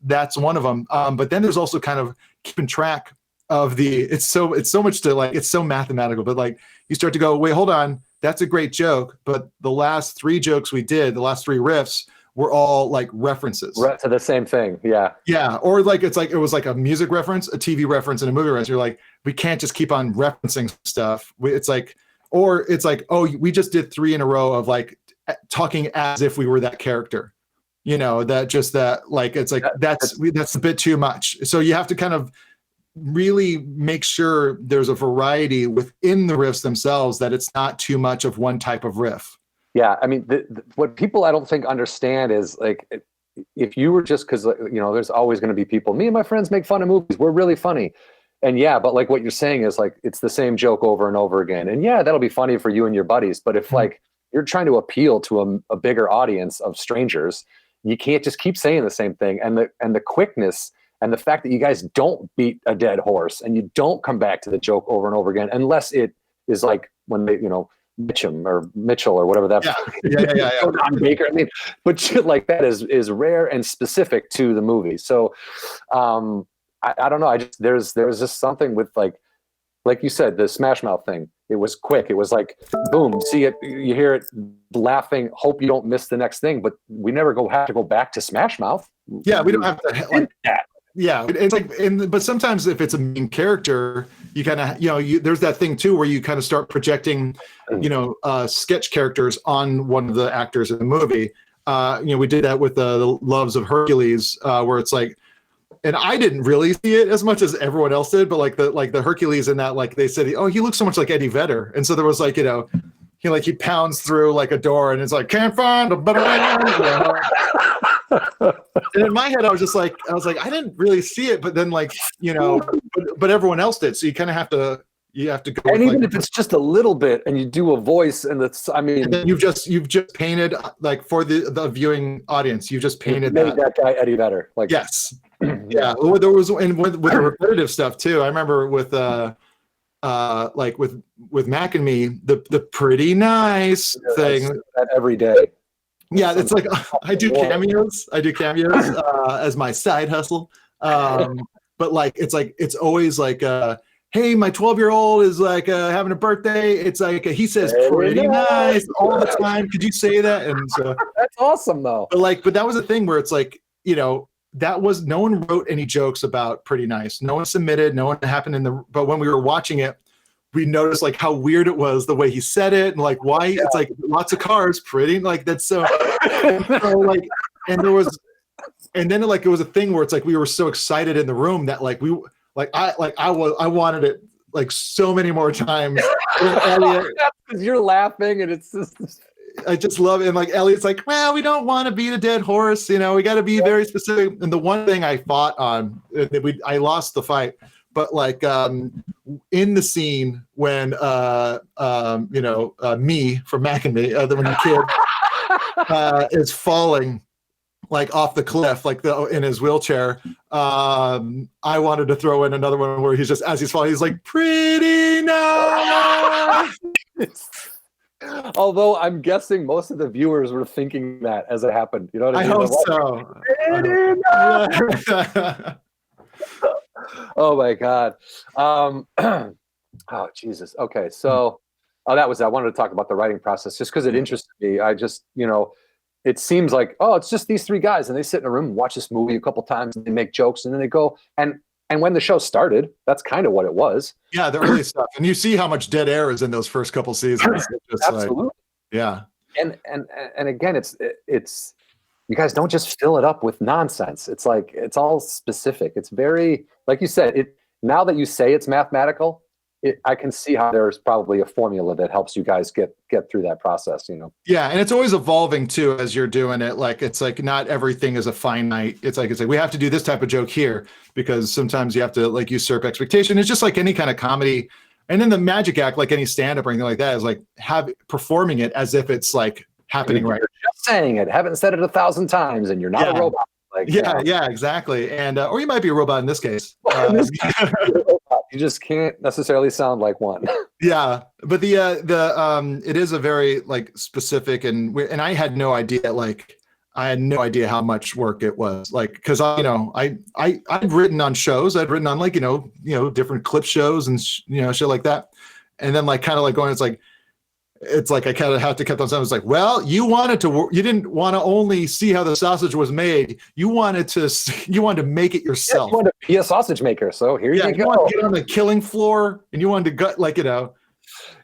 that's one of them. But then there's also kind of keeping track of it's so much to it's so mathematical, but you start to go, wait, hold on. That's a great joke. But the last 3 jokes we did, the last 3 riffs, were all references to the same thing. Yeah. Or it was a music reference, a TV reference, and a movie reference. You're we can't just keep on referencing stuff. Oh, we just did 3 in a row of talking as if we were that character, that's a bit too much. So you have to kind of really make sure there's a variety within the riffs themselves, that it's not too much of one type of riff. Yeah, I mean, what people I don't think understand is if you were just, because there's always going to be people. Me and my friends make fun of movies. We're really funny, and yeah, but what you're saying is it's the same joke over and over again, and yeah, that'll be funny for you and your buddies. But if you're trying to appeal to a bigger audience of strangers, you can't just keep saying the same thing. And the quickness and the fact that you guys don't beat a dead horse and you don't come back to the joke over and over again, unless it is when they Mitchum or Mitchell or whatever that. Yeah. Baker. I mean, but shit like that is rare and specific to the movie. So, I don't know. There's just something with like you said, the Smash Mouth thing. It was quick. It was boom, see it, you hear it, laughing. Hope you don't miss the next thing. But we never have to go back to Smash Mouth. Yeah, we don't have to that. Yeah, it's but sometimes if it's a main character, you kind of there's that thing too where you kind of start projecting sketch characters on one of the actors in the movie. We did that with the Loves of Hercules, where it's and I didn't really see it as much as everyone else did, but the Hercules in that, they said, oh, he looks so much like Eddie Vedder, and so there was he pounds through a door and it's can't find a better man. And in my head, I was I didn't really see it, but then but everyone else did. So you kind of have to You have to go. And even if it's just a little bit, and you do a voice, and and then you've just painted, like, for the viewing audience, you've just painted made that guy Eddie Vedder. Like, yes, yeah. Well, there was, and with the repetitive stuff too. I remember with like with Mac and Me, the pretty nice thing that every day. Yeah, it's like I do cameos as my side hustle. But like it's always like hey, my 12-year-old is like having a birthday. It's like he says pretty nice all the time. Could you say that? And so that's awesome though. But that was a thing where it's like, that was, no one wrote any jokes about pretty nice. No one submitted, no one happened but when we were watching it, we noticed like how weird it was the way he said it, and like why it's like lots of cars, pretty, like that's so like, and there was, and then like it was a thing where it's like we were so excited in the room that like I wanted it like so many more times. Because you're laughing and it's just. I just love it. And like Elliot's like, well, we don't want to beat a dead horse, we got to be very specific. And the one thing I fought on, I lost the fight. But like in the scene when me from Mac and Me, when the kid is falling like off the cliff, like in his wheelchair, I wanted to throw in another one where he's just, as he's falling, he's like, pretty nice. Although I'm guessing most of the viewers were thinking that as it happened. You know what I mean? I hope so. Oh my God. Oh Jesus. Okay. So that was, I wanted to talk about the writing process just because it interested me. I just, it seems like, it's just these three guys and they sit in a room and watch this movie a couple times and they make jokes and then they go and when the show started, that's kind of what it was. Yeah, the early stuff. And you see how much dead air is in those first couple seasons. Absolutely. Like, yeah. And again, it's you guys don't just fill it up with nonsense. It's like, it's all specific. It's very, like you said, now that you say it's mathematical, I can see how there's probably a formula that helps you guys get through that process, Yeah, and it's always evolving too as you're doing it. Like it's like not everything is a finite. It's like we have to do this type of joke here because sometimes you have to like usurp expectation. It's just like any kind of comedy. And then the magic act, like any stand-up or anything like that, is like performing it as if it's like happening right. You're just saying it. Haven't said it 1,000 times, and you're not a robot. Like, yeah, exactly. And or you might be a robot in this case. You just can't necessarily sound like one. Yeah, but the it is a very like specific and I had no idea how much work it was, like, because I'd written on shows, I'd written on like different clip shows and shit like that, and then like kind of like going, it's like I kind of have to keep on saying, it's like, well, you didn't want to only see how the sausage was made. You wanted to make it yourself. Yeah, you wanted to be a sausage maker. So here you go. You want to get on the killing floor and you wanted to gut, like,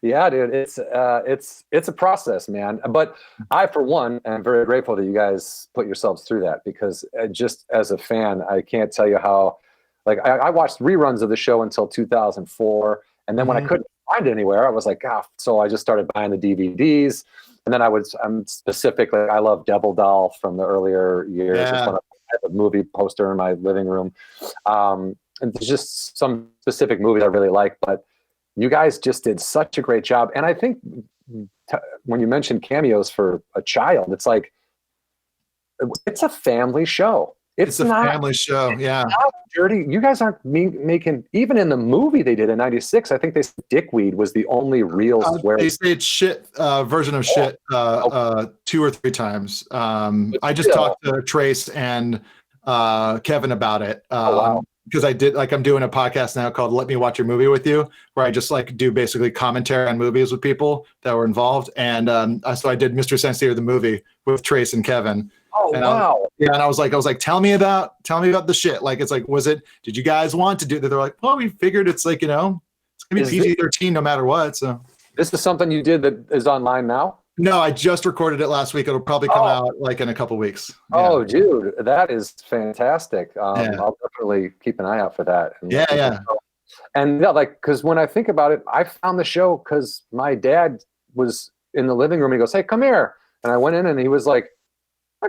Yeah, dude, it's a process, man. But I, for one, am very grateful that you guys put yourselves through that, because just as a fan, I can't tell you how, like, I watched reruns of the show until 2004. And then when I couldn't find it anywhere, I was like, so I just started buying the DVDs. And then I'm specifically, I love Devil Doll from the earlier years. Yeah. It's one of the movie poster in my living room. And there's just some specific movies I really like, but you guys just did such a great job. And I think when you mentioned cameos for a child, it's like, it's a family show. It's a family show. Yeah. Not dirty. You guys aren't making, even in the movie they did in '96, I think they said dickweed was the only real swear. They say shit version of shit 2 or 3 times. I just talked to Trace and Kevin about it. Because I did, like, I'm doing a podcast now called Let Me Watch Your Movie With You, where I just like do basically commentary on movies with people that were involved. And so I did Mr. Sensei the movie with Trace and Kevin. Oh, and wow. And I was like, tell me about the shit. Like, it's like, did you guys want to do that? They're like, well, we figured it's like, it's gonna be PG-13 no matter what. So this is something you did that is online now? No, I just recorded it last week. It'll probably come out like in a couple weeks. Yeah. Oh, dude, that is fantastic. I'll definitely keep an eye out for that. And like, because when I think about it, I found the show because my dad was in the living room. He goes, "Hey, come here," and I went in, and he was like,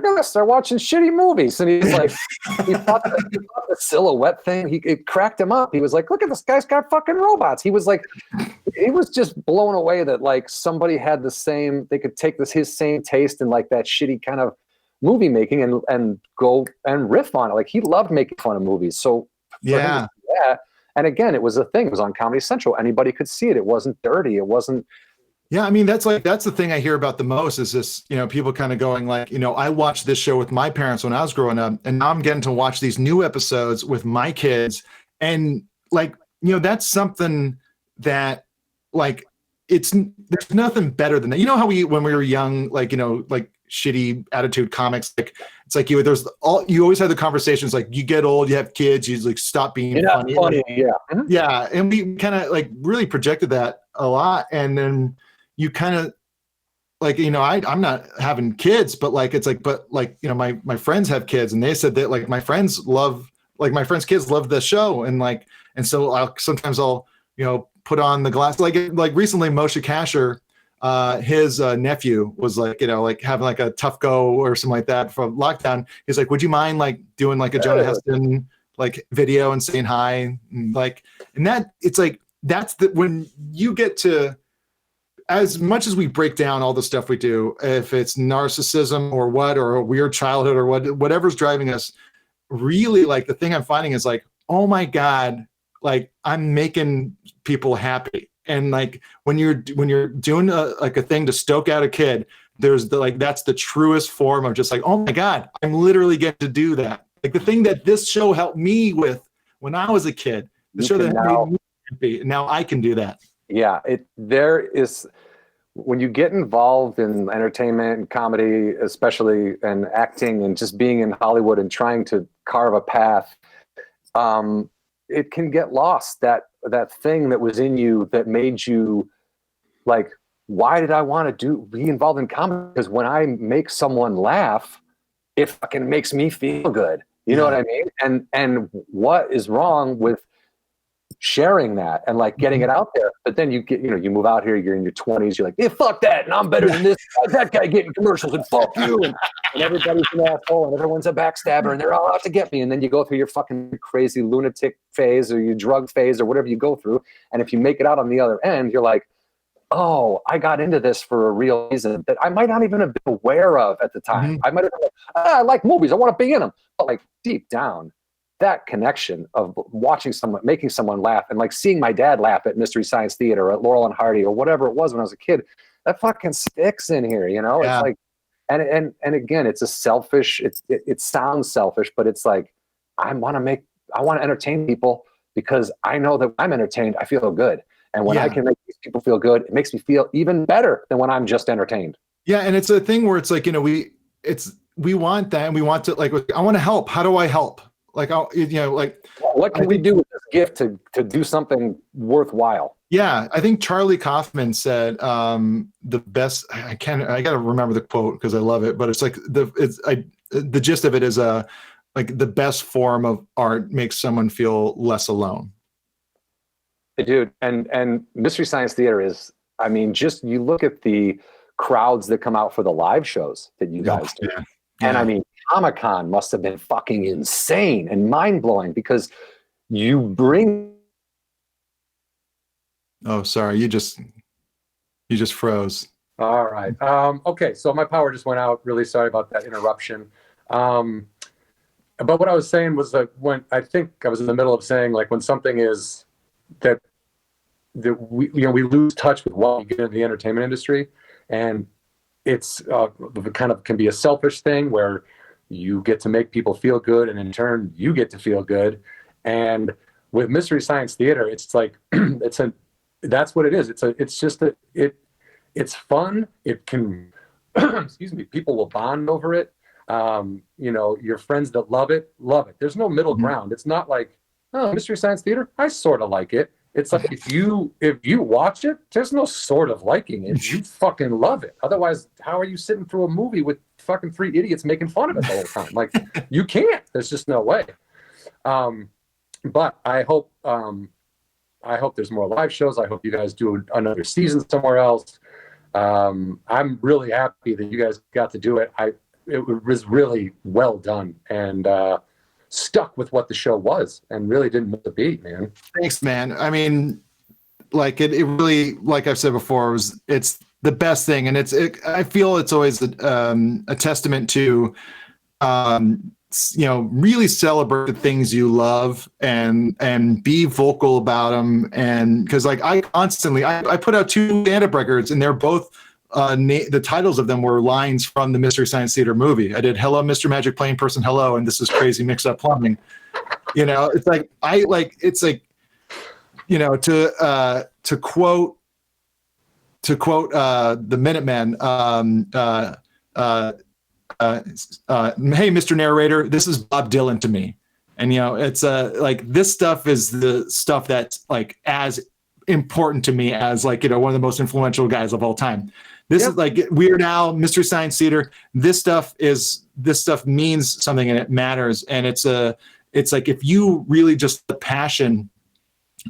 look at this, they're watching shitty movies. And he's like, he thought the silhouette thing, it cracked him up. He was like, look at this guy's got fucking robots. He was like, he was just blown away that like somebody had they could take his same taste and like that shitty kind of movie making and go and riff on it. Like he loved making fun of movies. So yeah. And again, it was a thing. It was on Comedy Central. Anybody could see it. It wasn't dirty. It wasn't. Yeah, I mean, that's the thing I hear about the most is this, people kind of going like, I watched this show with my parents when I was growing up, and now I'm getting to watch these new episodes with my kids. And like, that's something that like, there's nothing better than that. You know how when we were young, like, like shitty attitude comics, like it's like you always have the conversations, like you get old, you have kids, you like stop being funny. Yeah. Yeah. And we kind of like really projected that a lot. And then you kind of like, I'm not having kids, but like, it's like, but like, my friends have kids, and they said that like my friends kids love the show. And like, and so sometimes I'll, put on the glass, like recently Moshe Kasher, his nephew was like, like having like a tough go or something like that from lockdown. He's like, would you mind like doing like a Jonah Heston like video and saying hi? And like, and that it's like, that's when you get to, as much as we break down all the stuff we do, if it's narcissism or a weird childhood or whatever's driving us, really like the thing I'm finding is like, oh my God, like I'm making people happy. And like when you're doing a thing to stoke out a kid, there's that's the truest form of just like, oh my God, I'm literally getting to do that. Like the thing that this show helped me with when I was a kid, the show that made me happy. Now I can do that. Yeah, there is, when you get involved in entertainment and comedy, especially, and acting and just being in Hollywood and trying to carve a path, it can get lost. That thing that was in you that made you like, why did I want to be involved in comedy? Because when I make someone laugh, it fucking makes me feel good. You know what I mean? And what is wrong with sharing that and like getting it out there? But then you get, you move out here, you're in your 20s, you're like, yeah, fuck that, and I'm better than this. How's that guy getting commercials, and fuck you, and everybody's an asshole, and everyone's a backstabber, and they're all out to get me. And then you go through your fucking crazy lunatic phase or your drug phase or whatever you go through, and if you make it out on the other end, you're like, oh, I got into this for a real reason that I might not even have been aware of at the time. I might have been like, I like movies, I want to be in them, but like deep down, that connection of watching someone, making someone laugh, and like seeing my dad laugh at Mystery Science Theater or at Laurel and Hardy or whatever it was when I was a kid, that fucking sticks in here, It's like, and again, it's a selfish, it sounds selfish, but it's like, I want to entertain people because I know that when I'm entertained, I feel good. And when I can make these people feel good, it makes me feel even better than when I'm just entertained. Yeah. And it's a thing where it's like, we want that, and we want to like, I want to help. How do I help? Like, like, what can we do with this gift to do something worthwhile? Yeah, I think Charlie Kaufman said the best. I got to remember the quote because I love it. But it's like the gist of it is like the best form of art makes someone feel less alone. Dude, and Mystery Science Theater is, I mean, just you look at the crowds that come out for the live shows that you guys do, and I mean, Comic-Con must have been fucking insane and mind-blowing because you bring. Oh, sorry. You just froze. All right. Okay. So my power just went out. Really sorry about that interruption. But what I was saying was that when I think I was in the middle of saying, like, when something is that we lose touch with what we get in the entertainment industry, and it's kind of can be a selfish thing where you get to make people feel good, and in turn you get to feel good. And with Mystery Science Theater, it's like that's what it is. It's just that it's fun. It can excuse me, people will bond over it. Your friends that love it. There's no middle ground. It's not like, oh, Mystery Science Theater, I sort of like it. It's like if you watch it, there's no sort of liking it. You fucking love it. Otherwise, how are you sitting through a movie with fucking three idiots making fun of it the whole time? Like, you can't. There's just no way. But I hope there's more live shows. I hope you guys do another season somewhere else. I'm really happy that you guys got to do it. it was really well done and stuck with what the show was and really didn't miss a beat, man. Thanks, man. I mean, like it really, like I've said before, it's the best thing, and I feel it's always a testament to really celebrate the things you love and be vocal about them. And because like I constantly I put out 2 stand-up records, and they're both the titles of them were lines from the Mystery Science Theater movie. I did "Hello, Mr. Magic Plane Person, Hello," and "This is Crazy Mixed Up Plumbing." It's like to quote the Minutemen, "Hey, Mr. Narrator, this is Bob Dylan to me." And it's like this stuff is the stuff that's like as important to me as like one of the most influential guys of all time. This is like Weird Al, Mystery Science Theater. This stuff means something, and it matters. And it's like if you really just the passion,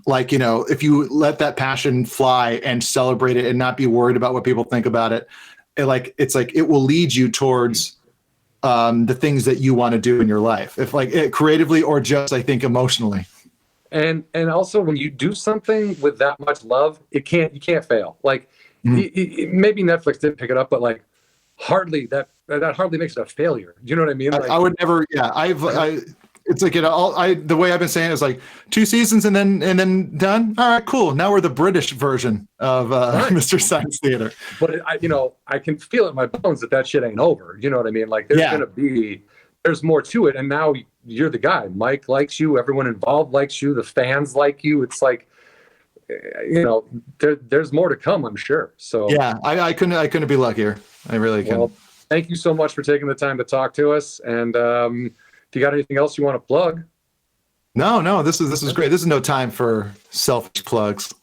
like if you let that passion fly and celebrate it and not be worried about what people think about it, it's like it will lead you towards the things that you want to do in your life, if like creatively or just I think emotionally. And also when you do something with that much love, you can't fail. Like maybe Netflix didn't pick it up, but like hardly that hardly makes it a failure. Do you know what I mean? Like, I would never. Yeah, it's like the way I've been saying it is like 2 seasons and then done. All right, cool. Now we're the British version of Mystery Science Theater. But I can feel it in my bones that shit ain't over. You know what I mean? Like there's more to it, and now you're the guy. Mike likes you. Everyone involved likes you. The fans like you. It's like there's more to come, I'm sure. So yeah, I couldn't be luckier. I really couldn't. Well, thank you so much for taking the time to talk to us. And if you got anything else you want to plug? No, this is great. This is no time for selfish plugs.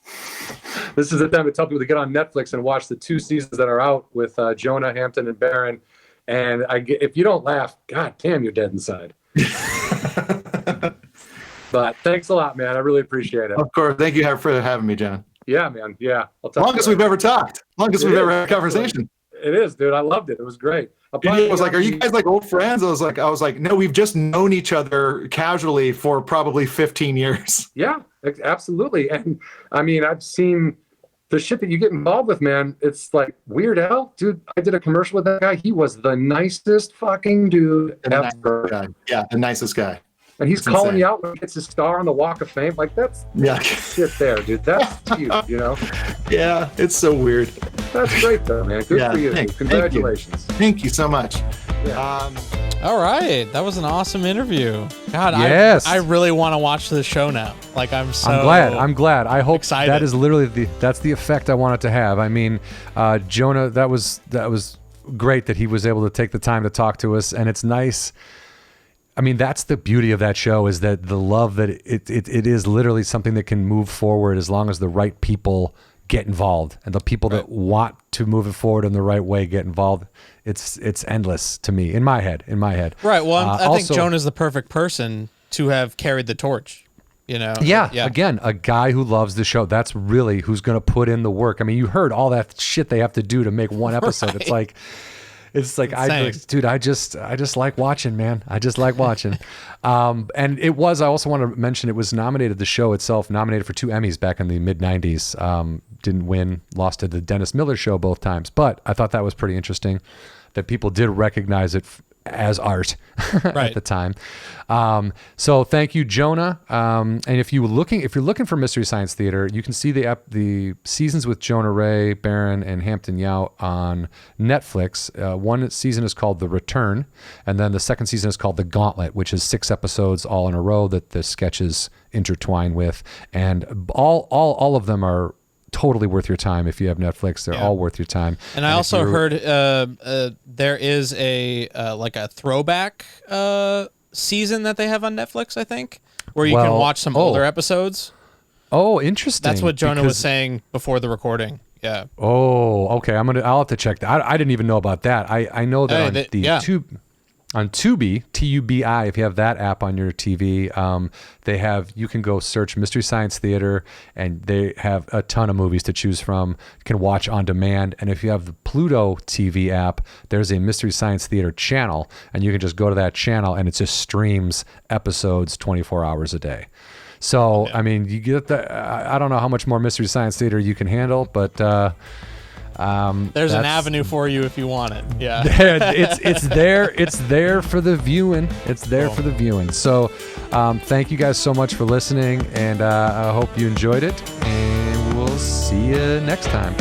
This is the time to tell people to get on Netflix and watch the 2 seasons that are out with Jonah, Hampton, and Barron. And if you don't laugh, god damn, you're dead inside. But thanks a lot, man. I really appreciate it. Of course. Thank you for having me, John. Yeah, man. Yeah. Longest we've ever talked. Longest we've ever had a conversation. It is, dude. I loved it. It was great. I was like, "Are you guys like old friends?" I was like, "No, we've just known each other casually for probably 15 years." Yeah, absolutely. And I mean, I've seen the shit that you get involved with, man. It's like Weird Al, dude. I did a commercial with that guy. He was the nicest fucking dude ever. Yeah, the nicest guy. And he's calling you out when he gets his star on the Walk of Fame. Like that's shit there, dude. That's cute, Yeah, it's so weird. That's great though, man. Good for you. Congratulations. Thank you so much. Yeah. All right, that was an awesome interview. God, yes. I really want to watch this show now. Like I'm glad. I hope excited. That is literally that's the effect I want it to have. I mean, Jonah, that was great that he was able to take the time to talk to us, and it's nice. I mean, that's the beauty of that show, is that the love that it is literally something that can move forward as long as the right people get involved, and the people that want to move it forward in the right way get involved. It's endless to me in my head. Right. Well, I think Jonah's the perfect person to have carried the torch. Yeah. Again, a guy who loves the show. That's really who's going to put in the work. I mean, you heard all that shit they have to do to make one episode. Right. It's like I just like watching, man. I just like watching. And I also want to mention it was nominated, the show itself, nominated for 2 Emmys back in the mid 90s. Didn't win, lost to the Dennis Miller Show both times. But I thought that was pretty interesting that people did recognize it as art at the time. So thank you, Jonah. And if you're looking for Mystery Science Theater, you can see the seasons with Jonah Ray, Barron, and Hampton Yount on Netflix. One season is called The Return, and then the second season is called The Gauntlet, which is 6 episodes all in a row that the sketches intertwine with, and all of them are totally worth your time. If you have Netflix, they're all worth your time. And I also heard there is a throwback season that they have on Netflix, I think, where you can watch some older episodes. Oh, interesting. That's what Jonah was saying before the recording. Yeah. Oh, okay. I'll have to check that. I didn't even know about that. I know that on the On Tubi, Tubi, if you have that app on your TV, you can go search Mystery Science Theater, and they have a ton of movies to choose from. You can watch on demand. And if you have the Pluto TV app, there's a Mystery Science Theater channel, and you can just go to that channel, and it just streams episodes 24 hours a day. So, I mean, you get I don't know how much more Mystery Science Theater you can handle, but there's an avenue for you if you want it. Yeah. it's there for the viewing. It's there for the viewing. So thank you guys so much for listening, and I hope you enjoyed it, and we'll see you next time.